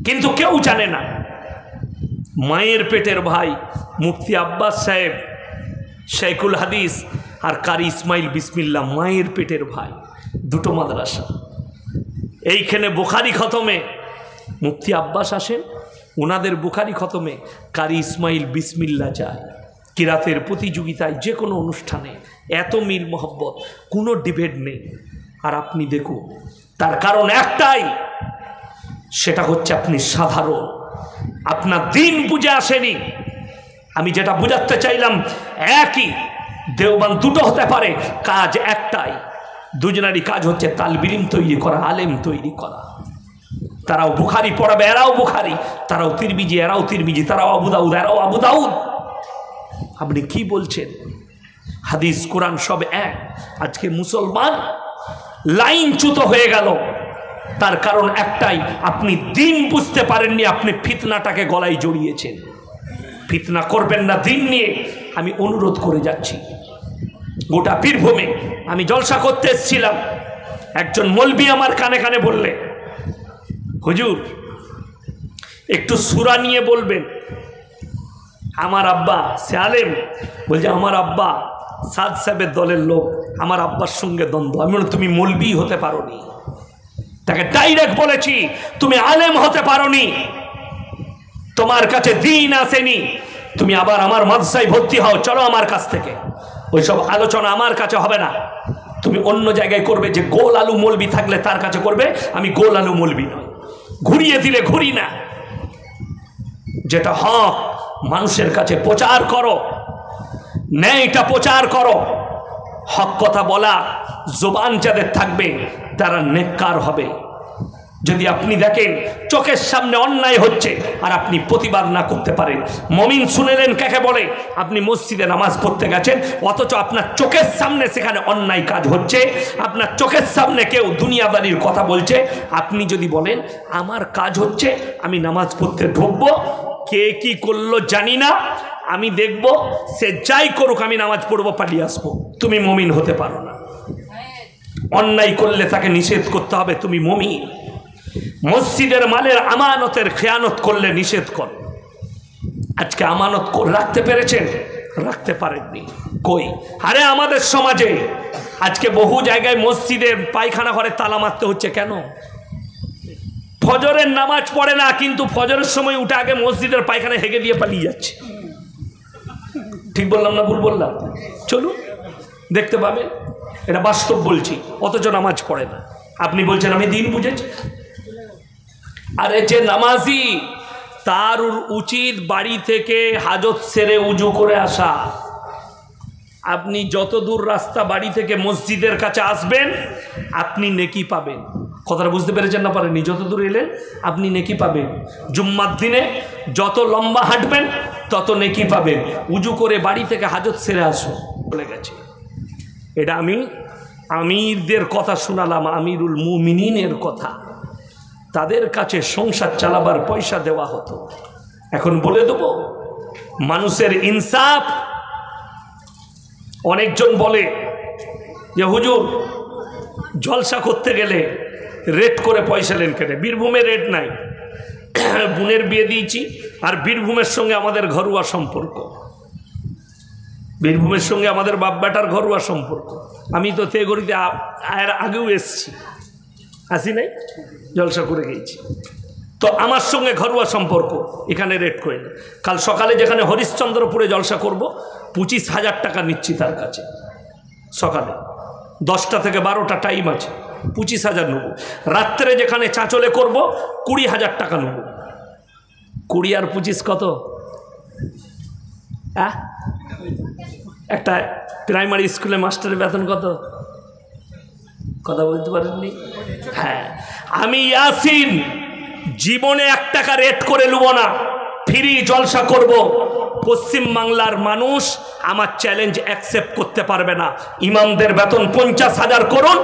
কিন্তু কেউ জানে না। মায়ের পেটের ভাই মুফতি আব্বাস সাহেব শেখুল হাদিস আর কারি ইসমাইল বিসমিল্লাহ মায়ের পেটের ভাই, দুটো মাদ্রাসা। এইখানে বুখারি খতমে মুফতি আব্বাস আসেন, ওনাদের বুখারি খতমে কারি ইসমাইল বিসমিল্লাহ যায়। কিরাতের প্রতিযোগিতায়, যে কোনো অনুষ্ঠানে এত মিল মোহব্বত, কোনো ডিবেট নেই। আর আপনি দেখুন, তার কারণ একটাই, সেটা হচ্ছে আপনি সাধারণ, আপনার দিন বুঝে আসেনি। আমি যেটা বুঝাতে চাইলাম, একই দেওবান দুটো হতে পারে, কাজ একটাই। দুজনারই কাজ হচ্ছে তালবিলিম তৈরি করা, আলেম তৈরি করা। তারাও বুখারি পড়াবে, এরাও বুখারি, তারাও তিরমিজি, এরাও তিরমিজি, তারাও আবু দাউদ, এরাও আবু দাউদ। আপনি কি বলছেন? হাদিস কোরআন সব এক। আজকে মুসলমান লাইনচ্যুত হয়ে গেল, তার কারণ একটাই, আপনি দিন বুঝতে পারেননি, আপনি ফিতনাটাকে গলায় জড়িয়েছেন। ফিতনা করবেন না দিন নিয়ে, আমি অনুরোধ করে যাচ্ছি। গোটা বীরভূমে আমি জলসা করতে এসেছিলাম, একজন মৌলবি আমার কানে কানে বললে, হুজুর একটু সূরা নিয়ে বলবেন। আমার আব্বা সে আলেম, বলছে আমার আব্বা সাদ সাহেবের দলের লোক, আমার আব্বার সঙ্গে দ্বন্দ্ব। আমি বলি, তুমি মৌলবি হতে পারোনি। তাকে ডাইরেক্ট বলেছি, তুমি আলেম হতে পারোনি, তোমার কাছে দিন আসেনি, তুমি আবার আমার মাদ্রাসায় ভর্তি হও, চলো আমার কাছ থেকে। ওইসব আলোচনা আমার কাছে হবে না, তুমি অন্য জায়গায় করবে। যে গোল আলু মৌলবি থাকলে তার কাছে করবে, আমি গোল আলু মৌলবি নয়। ঘুরিয়ে দিলে ঘুরি না, যেটা হক মানুষের কাছে প্রচার করো, ন্যায়টা প্রচার করো। হক কথা বলা জবান যাদের থাকবে তারা নেককার হবে। যদি আপনি দেখেন চোখের সামনে অন্যায় হচ্ছে আর আপনি প্রতিবাদ না করতে পারেন, মমিন শুনেলেন কাকে বলে? আপনি মসজিদে নামাজ পড়তে গেছেন, অথচ আপনার চোখের সামনে সেখানে অন্যায় কাজ হচ্ছে, আপনার চোখের সামনে কেউ দুনিয়াদারির কথা বলছে, আপনি যদি বলেন আমার কাজ হচ্ছে আমি নামাজ পড়তে ঢুকবো, কে কি করলো জানি না, আমি দেখব, সে যাই করুক আমি নামাজ পড়বো, পালিয়ে আসবো, তুমি মমিন হতে পারো না। অন্যায় করলে তাকে নিষেধ করতে হবে তুমি মুমিন। মসজিদের মালের আমানতের খেয়ানত করলে নিষেধ কর। আজকে আমানত রাখতে পেরেছেন? রাখতে পারেননি। কই? আরে আমাদের সমাজে আজকে বহু জায়গায় মসজিদের পায়খানা ঘরে তালা মারতে হচ্ছে। কেন? ফজরের নামাজ পড়ে না, কিন্তু ফজরের সময় উঠে আগে মসজিদের পায়খানা হেগে দিয়ে পালিয়ে যাচ্ছে। ঠিক বললাম না ভুল বললাম? চলুন দেখতে পাবেন, এটা বাস্তব বলছি। অথচ নামাজ পড়ে না। আপনি বলছেন আমি দিন বুঝেছি। আরে যে নামাজি, তার উচিত বাড়ি থেকে হাজত সেরে উজু করে আসা। আপনি যত দূর রাস্তা বাড়ি থেকে মসজিদের কাছে আসবেন আপনি নেকি পাবেন। কথাটা বুঝতে পেরেছেন না পারেননি? যত দূর এলেন আপনি নেকি পাবেন। জুম্মার দিনে যত লম্বা হাঁটবেন তত নেকি পাবেন। উজু করে বাড়ি থেকে হাজত সেরে আসুন। বলে গেছে। এটা আমি আমিরদের কথা শোনালাম, আমিরুল মুমিনিনের কথা। তাদের কাছে সংসার চালাবার পয়সা দেওয়া হতো। এখন বলে দেবো মানুষের ইনসাফ। অনেকজন বলে যে হুজুর জলসা করতে গেলে রেট করে পয়সা নেন কেন? বীরভূমে রেট নাই। বোনের বিয়ে দিয়েছি, আর বীরভূমের সঙ্গে আমাদের ঘরোয়া সম্পর্ক। বীরভূমের সঙ্গে আমাদের বাপ বেটার ঘরোয়া সম্পর্ক। আমি তো তেগরিতে এর আগেও এসছি, আসি নাই, জলসা করে গিয়েছি। তো আমার সঙ্গে ঘরোয়া সম্পর্ক, এখানে রেট করে না। কাল সকালে যেখানে হরিশ্চন্দ্রপুরে জলসা করব 25,000 টাকা নিচ্ছি তার কাছে। সকালে 10টা থেকে 12টা টাইম আছে, 25,000 নেব। রাত্রে যেখানে চাঁচলে করব 20,000 টাকা নেব। 20 আর 25 কত? একটা প্রাইমারি স্কুলে মাস্টারের বেতন কত? কথা বলতে পারেননি? হ্যাঁ, আমি ইয়াসিন জীবনে 1 টাকা রেট করে নেব না, ফ্রি জলসা করব। পশ্চিম বাংলার মানুষ আমার চ্যালেঞ্জ অ্যাকসেপ্ট করতে পারবে না। ইমামদের বেতন 50,000 করুন,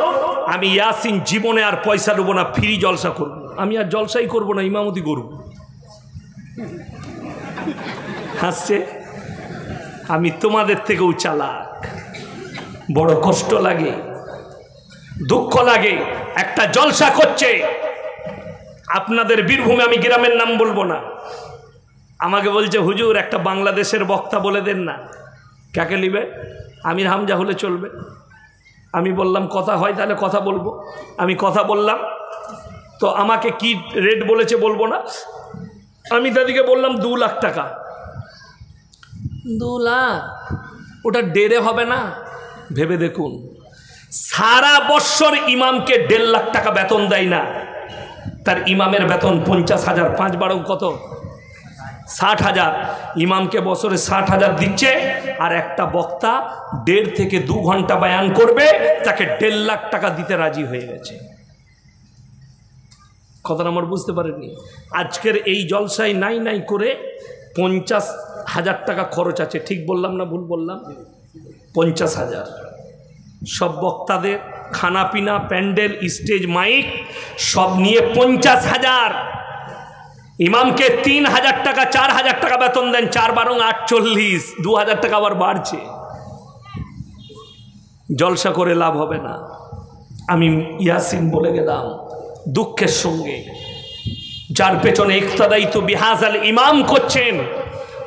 আমি ইয়াসিন জীবনে আর পয়সা নেব না, ফ্রি জলসা করব। আমি আর জলসাই করব না, ইমামতি করব। হাসছে? আমি তোমাদের থেকেও চালাক। বড় কষ্ট লাগে, দুঃখ লাগে। একটা জলসা করছে আপনাদের বীরভূমে, আমি গ্রামের নাম বলবো না, আমাকে বলছে হুজুর একটা বাংলাদেশের বক্তা বলে দেন না। কাকে নিবে? আমির হামজা হলে চলবে। আমি বললাম কথা হয় তাহলে কথা বলবো। আমি কথা বললাম, তো আমাকে কি রেট বলেছে বলবো না। আমি তাদেরকে বললাম 2 লাখ টাকা। 2 লাখ? ওটা 1.5 হবে না? ভেবে দেখুন, সারা বৎসর ইমামকে 1.5 লাখ টাকা বেতন দেয় না। তার ইমামের বেতন 50,000, 5-12 কত? 60,000। ইমামকে বছরে 60,000 দিচ্ছে, আর একটা বক্তা 1.5 থেকে 2 ঘন্টা বয়ান করবে, তাকে 1.5 লাখ টাকা দিতে রাজি হয়ে গেছে। কথাটা আমার বুঝতে পারেননি? আজকের এই জলসায় নাই নাই করে 50,000 টাকা খরচ আছে। ঠিক বললাম না ভুল বললাম? 50,000 সব বক্তাদের খানা পিনা, প্যান্ডেল, স্টেজ, মাইক সব নিয়ে 50,000। ইমামকে 3,000 টাকা, 4,000 টাকা বেতন দেন। 4-12 48, 2,000 টাকা আবার বাড়ছে। জলসা করে লাভ হবে না। আমি ইয়াসিন বলে গেলাম দুঃখের সঙ্গে। যার পেছনে ইক্তাদাই তো বিহাজাল ইমাম করছেন,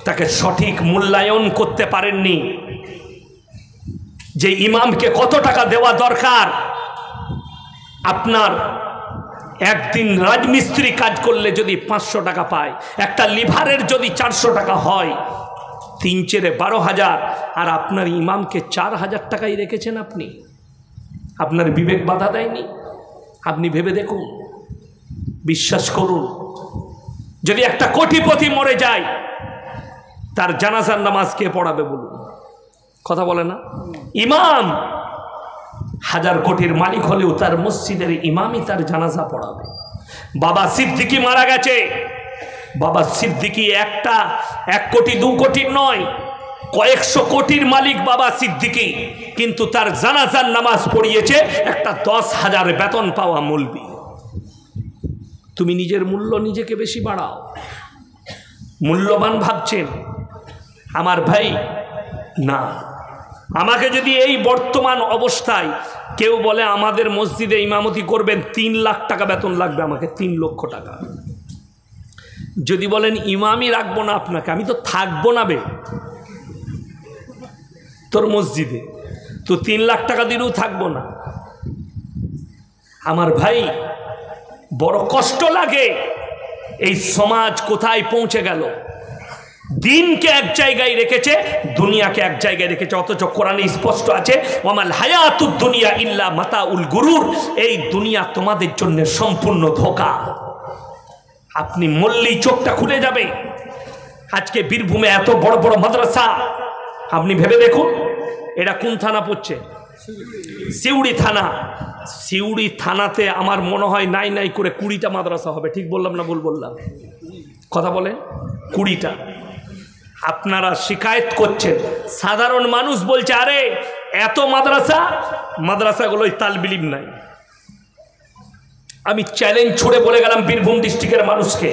তাকে সঠিক মূল্যায়ন করতে পারেননি। যে ইমামকে কত টাকা দেওয়া দরকার। আপনার একদিন রাজমিস্ত্রি কাজ করলে যদি 500 টাকা পায়, একটা লিভারের যদি 400 টাকা হয়, 3-12,000, আর আপনার ইমামকে 4,000 টাকাই রেখেছেন আপনি। আপনার বিবেক বাধা দেয়নি? আপনি ভেবে দেখুন, বিশ্বাস করুন, যদি একটা কোটিপতি মরে যায়, তার জানাজার নামাজ কে পড়াবে বলুন? কথা বলে না? ইমাম 1000 কোটির মালিক হলেও তার মসজিদের ইমামই তার জানাজা পড়াবে। বাবা সিদ্দিকী মারা গেছে। বাবা সিদ্দিকী 1 কোটি 2 কোটির নয়, কয়েকশো কোটির মালিক বাবা সিদ্দিকী, কিন্তু তার জানাজার নামাজ পড়িয়েছে একটা 10,000 বেতন পাওয়া মৌলবি। তুমি নিজের মূল্য নিজেকে বেশি বাড়াও, মূল্যবান ভাবছেন আমার ভাই? না, আমাকে যদি এই বর্তমান অবস্থায় কেউ বলে আমাদের মসজিদে ইমামতি করবেন, 3 লাখ টাকা বেতন লাগবে আমাকে, 3 লক্ষ টাকা। যদি বলেন ইমামই রাখবো না আপনাকে, আমি তো থাকবো না বে তোর মসজিদে, তো 3 লাখ টাকা দিলেও থাকবো না। আমার ভাই বড় কষ্ট লাগে, এই সমাজ কোথায় পৌঁছে গেল। দিনকে এক জায়গায় রেখেছে, দুনিয়াকে এক জায়গায় রেখেছে, অথচ কোরআনে স্পষ্ট আছে ওয়ামাল হায়াতুদ দুনিয়া ইল্লা মাতাউল গুরুর, এই দুনিয়া তোমাদের জন্য সম্পূর্ণ ধোঁকা। আপনি মরলেই চোখটা খুলে যাবে। আজকে বীরভূমে এত বড় বড় মাদ্রাসা, আপনি ভেবে দেখুন এটা কোন থানা পড়ছে? সিউড়ি থানা। সিউড়ি থানাতে আমার মনে হয় নাই নাই করে 20টা মাদ্রাসা হবে। ঠিক বললাম না ভুল বললাম? কথা বলেন, 20টা। আপনারা শিকায়ত করছেন, সাধারণ মানুষ বলছে আরে এত মাদ্রাসাগুলোই তালবিলিম নাই। আমি চ্যালেঞ্জ ছুড়ে বলে গেলাম বীরভূম ডিস্ট্রিক্টের মানুষকে,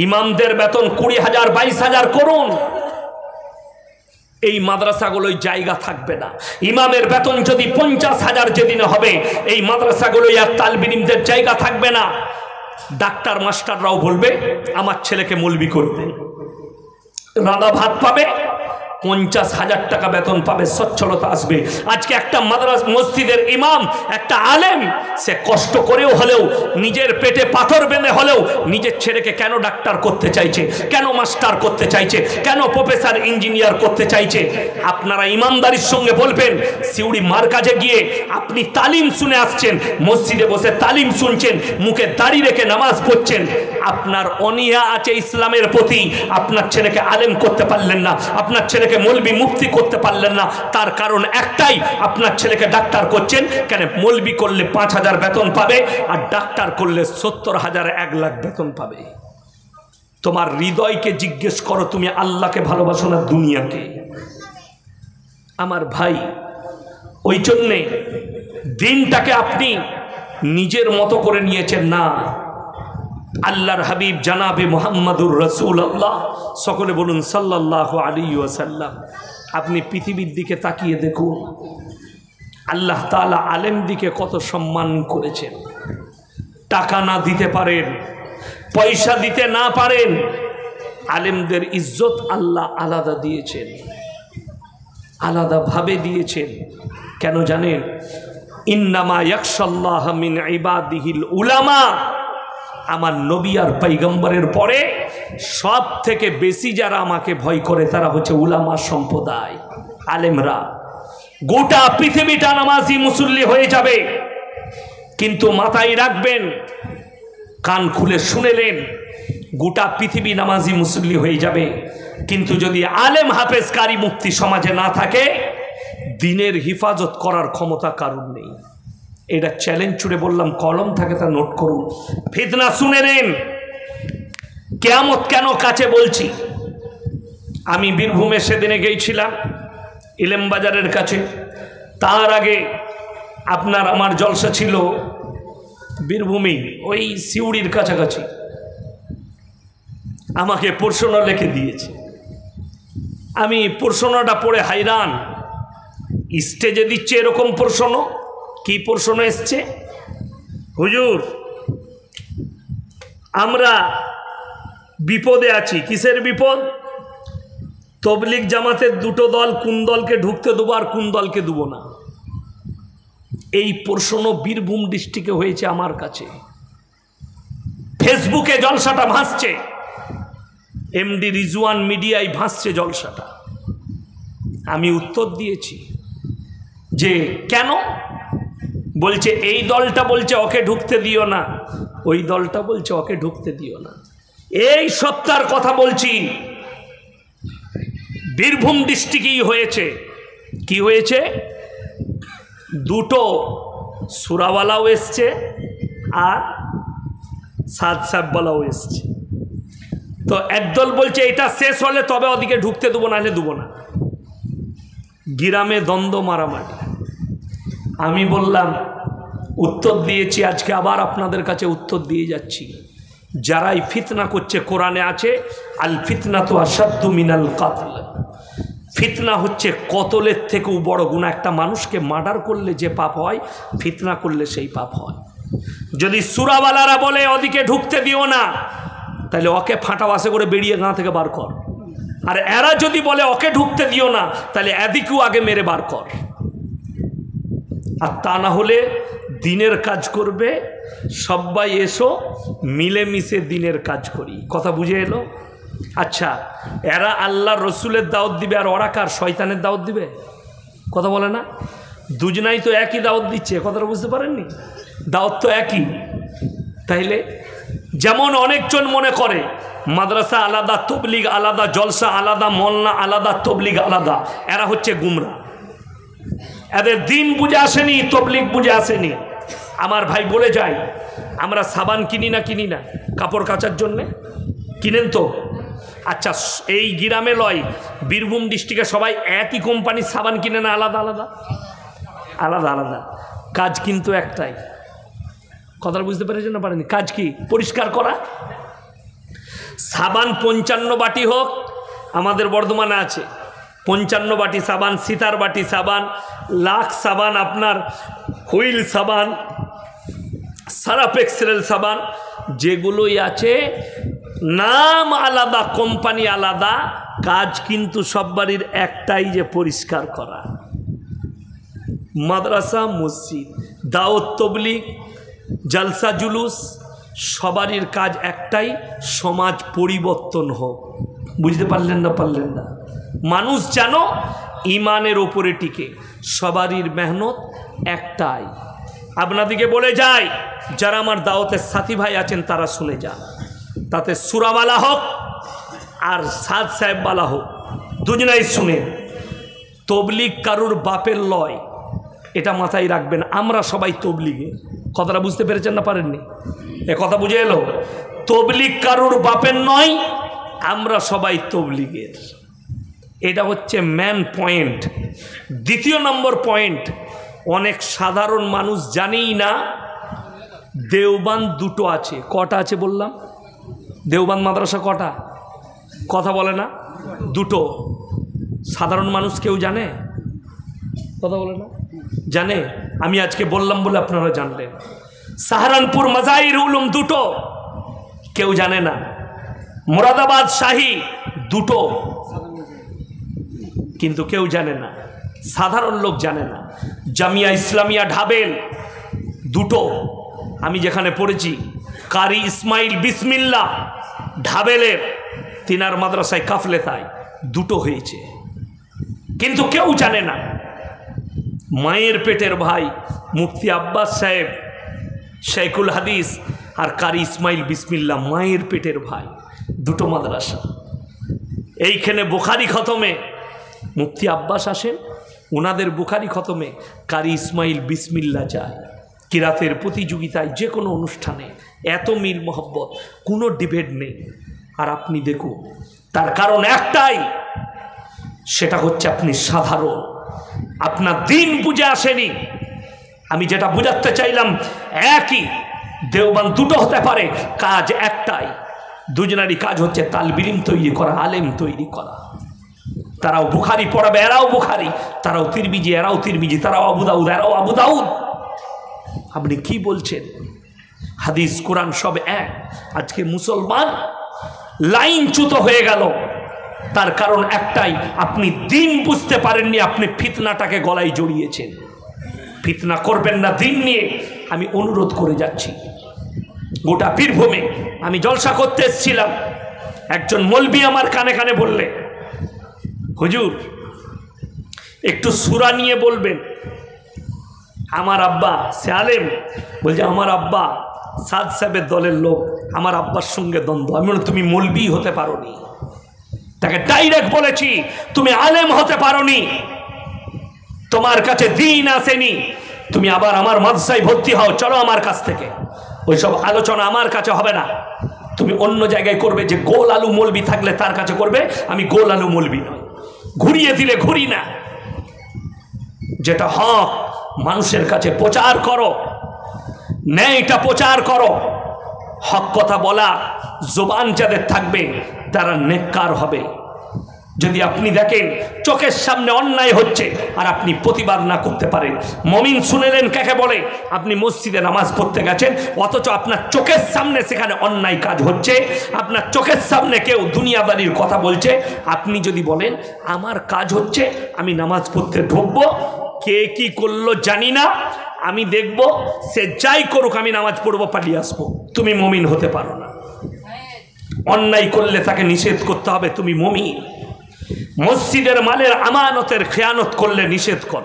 ইমামদের বেতন 20,000 22,000 করুন, এই মাদ্রাসাগুলোই জায়গা থাকবে না। ইমামের বেতন যদি 50,000 যেদিনে হবে, এই মাদ্রাসাগুলোই আর তালবিলিমদের জায়গা থাকবে না। ডাক্তার মাস্টাররাও বলবে আমার ছেলেকে মৌলবি করবে, রাঁধা ভাত পাবে, 50,000 টাকা বেতন পাবে, সচ্ছলতা আসবে। আজকে একটা মাদ্রাসা মসজিদের ইমাম, একটা আলেম, সে কষ্ট করেও হলেও, নিজের পেটে পাথর বেঁধে হলেও নিজের ছেলেকে কেন ডাক্তার করতে চাইছে, কেন মাস্টার করতে চাইছে, কেন প্রফেসর ইঞ্জিনিয়ার করতে চাইছে? আপনারা ইমানদারির সঙ্গে বলবেন, সিউড়ি মার্কাজে গিয়ে আপনি তালিম শুনে আসছেন, মসজিদে বসে তালিম শুনছেন, মুখে দাড়ি রেখে নামাজ পড়ছেন, আপনার অনীহা আছে ইসলামের প্রতি, আপনার ছেলেকে আলেম করতে পারলেন না, আপনার ছেলেকে মৌলবি মুফতি করতে পারলেন না। তার কারণ একটাই, আপনার ছেলেকে ডাক্তার করছেন কেন? মৌলবি করলে 5,000 বেতন পাবে, আর ডাক্তার করলে 70,000 1 লাখ বেতন পাবে। তোমার হৃদয়কে জিজ্ঞেস করো, তুমি আল্লাহকে ভালোবাসো না দুনিয়াকে? আমার ভাই, ওই জন্যে দিনটাকে আপনি নিজের মতো করে নিয়েছেন না। আল্লাহর হাবিব জানাবে মুহাম্মাদুর রাসূলুল্লাহ, সকলে বলুন সাল্লাল্লাহু আলাইহি ওয়াসাল্লাম। আপনি পৃথিবীর দিকে তাকিয়ে দেখুন, আল্লাহ তাআলা আলেম দিকে কত সম্মান করেছেন। টাকা না দিতে পারেন, পয়সা দিতে না পারেন, আলেমদের ইজ্জত আল্লাহ আলাদা দিয়েছেন, আলাদাভাবে দিয়েছেন। কেন জানেন? ইন্নামা ইয়াখশাল্লাহ মিন ইবাদিহিল উলামা। আমার নবী আর পয়গম্বরের পরে সব থেকে বেশি যারা আমাকে ভয় করে তারা হচ্ছে উলামা সম্প্রদায়, আলেমরা। গোটা পৃথিবীটা নামাজি মুসল্লি হয়ে যাবে, কিন্তু মাথায় রাখবেন, কান খুলে শুনেলেন, গোটা পৃথিবী নামাজি মুসল্লি হয়ে যাবে, কিন্তু যদি আলেম হাফেজ কারি মুফতি সমাজে না থাকে, দিনের হিফাজত করার ক্ষমতা কারণ নেই। এটা চ্যালেঞ্জ ছুড়ে বললাম, কলম থাকে তা নোট করুন। ফিতনা শুনে নেন, কিয়ামত কেন কাছে বলছি। আমি বীরভূমে সেদিনে গিয়েছিলাম ইলেমবাজারের কাছে, তার আগে আপনার আমার জলসা ছিল বীরভূমে ওই সিউড়ির কাছাকাছি। আমাকে প্রশ্ন লিখে দিয়েছে, আমি প্রশ্নটা পড়ে হাইরান। স্টেজে দিচ্ছে এরকম প্রশ্ন। কি প্রশ্ন এসছে? হুজুর, আমরা বিপদে আছি। কিসের বিপদ? তবলিগ জামাতের দুটো দল, কোন দলকে ঢুকতে দেবো আর কোন দলকে দেবো না। এই প্রশ্ন বীরভূম ডিস্ট্রিক্টে হয়েছে আমার কাছে। ফেসবুকে জলসাটা ভাসছে, এমডি রিজওয়ান মিডিয়ায় ভাসছে জলসাটা। আমি উত্তর দিয়েছি যে কেন? বলছে এই দলটা বলছে ওকে ঢুকতে দিও না, ওই দলটা বলছে ওকে ঢুকতে দিও না। এই সপ্তাহের কথা বলছি, বীরভূম ডিস্ট্রিক্টেই হয়েছে। কি হয়েছে? দুটো সুরাওয়ালাও এসছে আর সাদ সাহেবওয়ালাও এসছে। তো একদল বলছে এটা শেষ হলে তবে ওদিকে ঢুকতে দেবো, নাহলে দেবো না। গ্রামে দ্বন্দ্ব, মারামারি। আমি বললাম, উত্তর দিয়েছি, আজকে আবার আপনাদের কাছে উত্তর দিয়ে যাচ্ছি। যারাই ফিতনা করছে, কোরআনে আছে আল ফিতনাতু আশাদ্দু মিনাল কাতল। ফিতনা হচ্ছে কতলের থেকেও বড় গুনাহ। একটা মানুষকে মার্ডার করলে যে পাপ হয়, ফিতনা করলে সেই পাপ হয়। যদি সুরাওয়ালারা বলে ওদিকে ঢুকতে দিও না, তাহলে ওকে ফাঁটা বাসে করে বেরিয়ে গাঁ থেকে বার কর। আর এরা যদি বলে ওকে ঢুকতে দিও না, তাহলে এদিকেও আগে মেরে বার কর। আর তা না হলে দিনের কাজ করবে, সবাই এসো মিলেমিশে দিনের কাজ করি। কথা বুঝে এলো? আচ্ছা, এরা আল্লাহ রসুলের দাওয়াত দিবে আর ওরা কার? শয়তানের দাওয়াত দিবে। কথা বলে না? দুজনাই তো একই দাওয়াত দিচ্ছে, কথাটা বুঝতে পারেননি? দাওয়াত তো একই। তাইলে যেমন অনেকজন মনে করে মাদ্রাসা আলাদা, তবলিগ আলাদা, জলসা আলাদা, মোল্লা আলাদা, তবলিগ আলাদা, এরা হচ্ছে গুমরা। এদের দিন বুঝে আসেনি, তবলিগ বুঝে আসেনি। আমার ভাই বলে যায়, আমরা সাবান কিনি না কাপড় কাচার জন্যে? কিনেন তো? আচ্ছা, এই গ্রামে লয়, বীরভূম ডিস্ট্রিক্টে সবাই একই কোম্পানির সাবান কিনে না? আলাদা আলাদা আলাদা আলাদা কাজ কিন্তু একটাই। কথাটা বুঝতে পেরেছেন না পারেনি? কাজ কি? পরিষ্কার করা। সাবান 55 বাটি হোক, আমাদের বর্ধমানে আছে 55 বাটি সাবান, সিতার বাটি সাবান, লাখ সাবান, আপনার হুইল সাবান, সারাফ এক্সেল সাবান, যেগুলোই আছে নাম আলাদা, কোম্পানি আলাদা, কাজ কিন্তু সব বাড়ির একটাই, যে পরিষ্কার করা। মাদ্রাসা, মসজিদ, দাওয়াত, তবলিগ, জলসা, জুলুস, সবারই কাজ একটাই, সমাজ পরিবর্তন হোক। বুঝতে পারলেন না? পারলেন না? মানুষ যেন ইমানের ওপরে টিকে, সবারই মেহনত একটাই। আপনাদিকে বলে যায়, যারা আমার দাওয়াতের সাথী ভাই আছেন তারা শুনে যান, তাতে সুরাওয়ালা হোক আর সাদ সাহেবওয়ালা হোক, দুজনাই শুনে। তবলিগ কারুর বাপের লয়, এটা মাথায় রাখবেন। আমরা সবাই তবলিগের। কথাটা বুঝতে পেরেছেন না পারেননি? এ কথা বুঝে এলো? তবলিগ কারুর বাপের নয়, আমরা সবাই তবলিগের। এটা হচ্ছে মেন পয়েন্ট। দ্বিতীয় নম্বর পয়েন্ট, অনেক সাধারণ মানুষ জানেই না দেওবান দুটো আছে। কটা আছে বললাম? দেওবান মাদ্রাসা কটা? কথা বলে না? দুটো। সাধারণ মানুষ কেউ জানে? কথা বলে না? জানে? আমি আজকে বললাম বলে আপনারা জানলেন। সাহারানপুর মাজাহির উলুম দুটো, কেউ জানে না। মুরাদাবাদ শাহী দুটো, কিন্তু কেউ জানে না, সাধারণ লোক জানে না। জামিয়া ইসলামিয়া ঢাবেল দুটো, আমি যেখানে পড়েছি, কারি ইসমাইল বিসমিল্লাহ ঢাবেলের তিনার মাদ্রাসায় কাফলেতায় দুটো হয়েছে, কিন্তু কেউ জানে না। মায়ের পেটের ভাই মুফতি আব্বাস সাহেব শেখুল হাদিস আর কারি ইসমাইল বিসমিল্লাহ মায়ের পেটের ভাই, দুটো মাদ্রাসা। এইখানে বুখারি খতমে মুফতি আব্বাস আসেন, ওনাদের বুখারি খতমে কারি ইসমাইল বিসমিল্লাহ যায়। কিরাতের প্রতিযোগিতায়, যে কোনো অনুষ্ঠানে এত মিল মোহব্বত, কোনো ডিবেট নেই। আর আপনি দেখুন, তার কারণ একটাই, সেটা হচ্ছে আপনি সাধারণ, আপনার দিন বুঝে আসেনি। আমি যেটা বুঝাতে চাইলাম, একই দেওবান দুটো হতে পারে, কাজ একটাই। দুজনারই কাজ হচ্ছে তালবিল ইলম তৈরি করা, আলেম তৈরি করা। তারাও বুখারি পড়াবে, এরাও বুখারি, তারাও তিরমিজি, এরাও তিরমিজি, তারাও আবু দাউদ, এরাও আবু দাউদ। আপনি কি বলছেন? হাদিস কোরআন সব এক। আজকে মুসলমান লাইনচ্যুত হয়ে গেল, তার কারণ একটাই, আপনি দিন বুঝতে পারেননি, আপনি ফিতনাটাকে গলায় জড়িয়েছেন। ফিতনা করবেন না দিন নিয়ে, আমি অনুরোধ করে যাচ্ছি। গোটা বীরভূমে আমি জলসা করতে এসেছিলাম, একজন মৌলবি আমার কানে কানে বললে, হুজুর একটু সূরা নিয়ে বলবেন। আমার আব্বা সে আলেম, বলছে আমার আব্বা সাদ সাহেবের দলের লোক, আমার আব্বার সঙ্গে দ্বন্দ্ব। আমি বলি, তুমি মৌলবি হতে পারোনি। তাকে ডাইরেক্ট বলেছি, তুমি আলেম হতে পারোনি, তোমার কাছে দিন আসেনি, তুমি আবার আমার মাদ্রাসায় ভর্তি হও, চলো আমার কাছ থেকে। ওইসব আলোচনা আমার কাছে হবে না, তুমি অন্য জায়গায় করবে। যে গোল আলু মৌলবি থাকলে তার কাছে করবে, আমি গোল আলু মৌলবি নয়। ঘুরিয়ে দিলে ঘুরি না, যেটা হক মানুষের কাছে প্রচার করো, ন্যায়টা প্রচার করো। হক কথা বলা জবান যাদের থাকবে তারা নেককার হবে, যদি আপনি দেখেন চোখের সামনে অন্যায় হচ্ছে আর আপনি প্রতিবাদ না করতে পারেন, মুমিন শুনেলেন কাকে বলে? আপনি মসজিদে নামাজ পড়তে গেছেন, অথচ আপনার চোখের সামনে সেখানে অন্যায় কাজ হচ্ছে, আপনার চোখের সামনে কেউ দুনিয়াদারির কথা বলছে, আপনি যদি বলেন আমার কাজ হচ্ছে আমি নামাজ পড়তে ঢুকবো, কে কি করলো জানি না, আমি দেখব, সে যাই করুক আমি নামাজ পড়বো, পালিয়ে আসবো, তুমি মুমিন হতে পারো না। অন্যায় করলে তাকে নিষেধ করতে হবে, তুমি মুমিন। মসজিদের মালের আমানতের খেয়ানত করলে নিষেধ কর।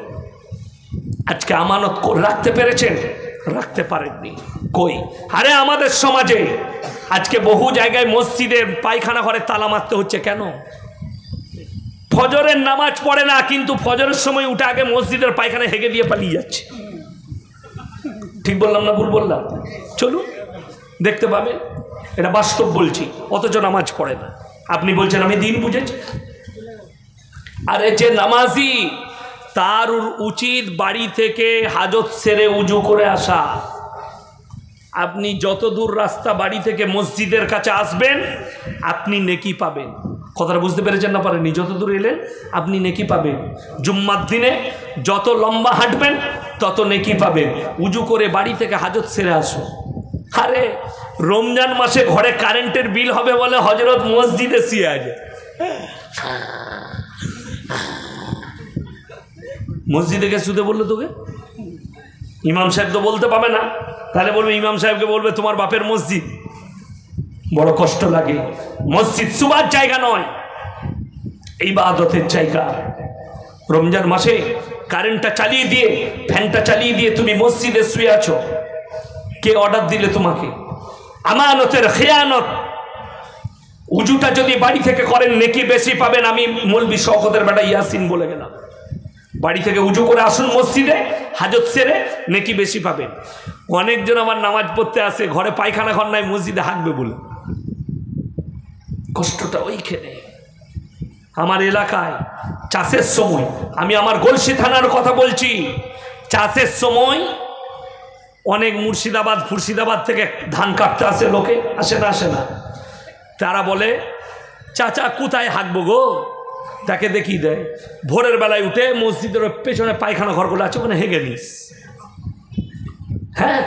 আজকে আমানত রাখতে পেরেছেন? রাখতে পারেননি। কই? আরে আমাদের সমাজে আজকে বহু জায়গায় মসজিদের পায়খানা ঘরে তালা মারতে হচ্ছে। কেন? ফজরের নামাজ পড়ে না, কিন্তু ফজরের সময় উঠে আগে মসজিদের পায়খানা হেগে দিয়ে পালিয়ে যাচ্ছে। ঠিক বললাম না ভুল বললাম? চলুন দেখতে পাবে, এটা বাস্তব বলছি। অথচ নামাজ পড়ে না। আপনি বলছেন আমি দিন বুঝেছি। আরে যে নামাজি, তার উচিত বাড়ি থেকে হাজত সেরে উজু করে আসা। আপনি যত দূর রাস্তা বাড়ি থেকে মসজিদের কাছে আসবেন আপনি নেকি পাবেন। কথাটা বুঝতে পেরেছেন না পারেননি? যত দূর এলেন আপনি নেকি পাবেন। জুম্মার দিনে যত লম্বা হাঁটবেন তত নেকি পাবেন। উজু করে বাড়ি থেকে হাজত সেরে আসো। আরে রমজান মাসে ঘরে কারেন্টের বিল হবে বলে হজরত মসজিদে শুয়ে আছে। মসজিদে কে শুতে বললো তোকে? ইমাম সাহেব তো বলতে পাবে না, তাহলে বলবে ইমাম সাহেবকে বলবে তোমার বাপের মসজিদ। বড় কষ্ট লাগে। মসজিদ শুবার জায়গা নয়, ইবাদতের জায়গা। রমজান মাসে কারেন্টটা চালিয়ে দিয়ে, ফ্যানটা চালিয়ে দিয়ে তুমি মসজিদে শুয়ে আছো, কে অর্ডার দিলে তোমাকে? আমানতের খেয়ানত। উজুটা যদি বাড়ি থেকে করেন নেকি বেশি পাবেন। আমি মৌলবি শওকতের বেটা ইয়াসিন বলে গেলাম, বাড়ি থেকে উজু করে আসুন মসজিদে, হাজত সেরে নেকি বেশি পাবেন। অনেকজন আমার নামাজ পড়তে আসে, ঘরে পায়খানা ঘর নাই, মসজিদে হাঁকবে বলে। কষ্টটা ওইখানে। আমার এলাকায় চাষের সময়, আমি আমার গলসি থানার কথা বলছি, চাষের সময় অনেক মুর্শিদাবাদ ফুর্শিদাবাদ থেকে ধান কাটতে আসে লোকে, আসে না? আসে না? তারা বলে চাচা কোথায় হাঁকবো গো? তাকে দেখিয়ে দেয়, ভোরের বেলায় উঠে মসজিদের পেছনে পায়খানা ঘরগুলো আছে, ওখানে হেগে নিস। হ্যাঁ,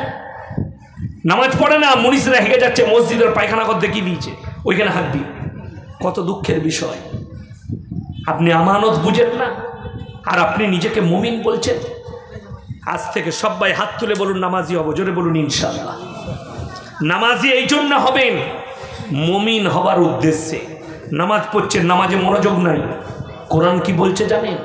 নামাজ পড়ে না, মুনিশরা হেগে যাচ্ছে, মসজিদের পায়খানা ঘর দেখিয়ে দিয়েছে, ওইখানে হাঁকবি। কত দুঃখের বিষয়। আপনি আমানত বুঝেন না, আর আপনি নিজেকে মুমিন বলছেন। আজ থেকে সবাই হাত তুলে বলুন নামাজি হব। জোরে বলুন ইনশাআল্লাহ। নামাজি এই জন্য হবেন মুমিন হবার উদ্দেশ্যে। নামাজ পড়ছেন, নামাজে মনোযোগ নাই। কোরআন কি বলছে জানেন?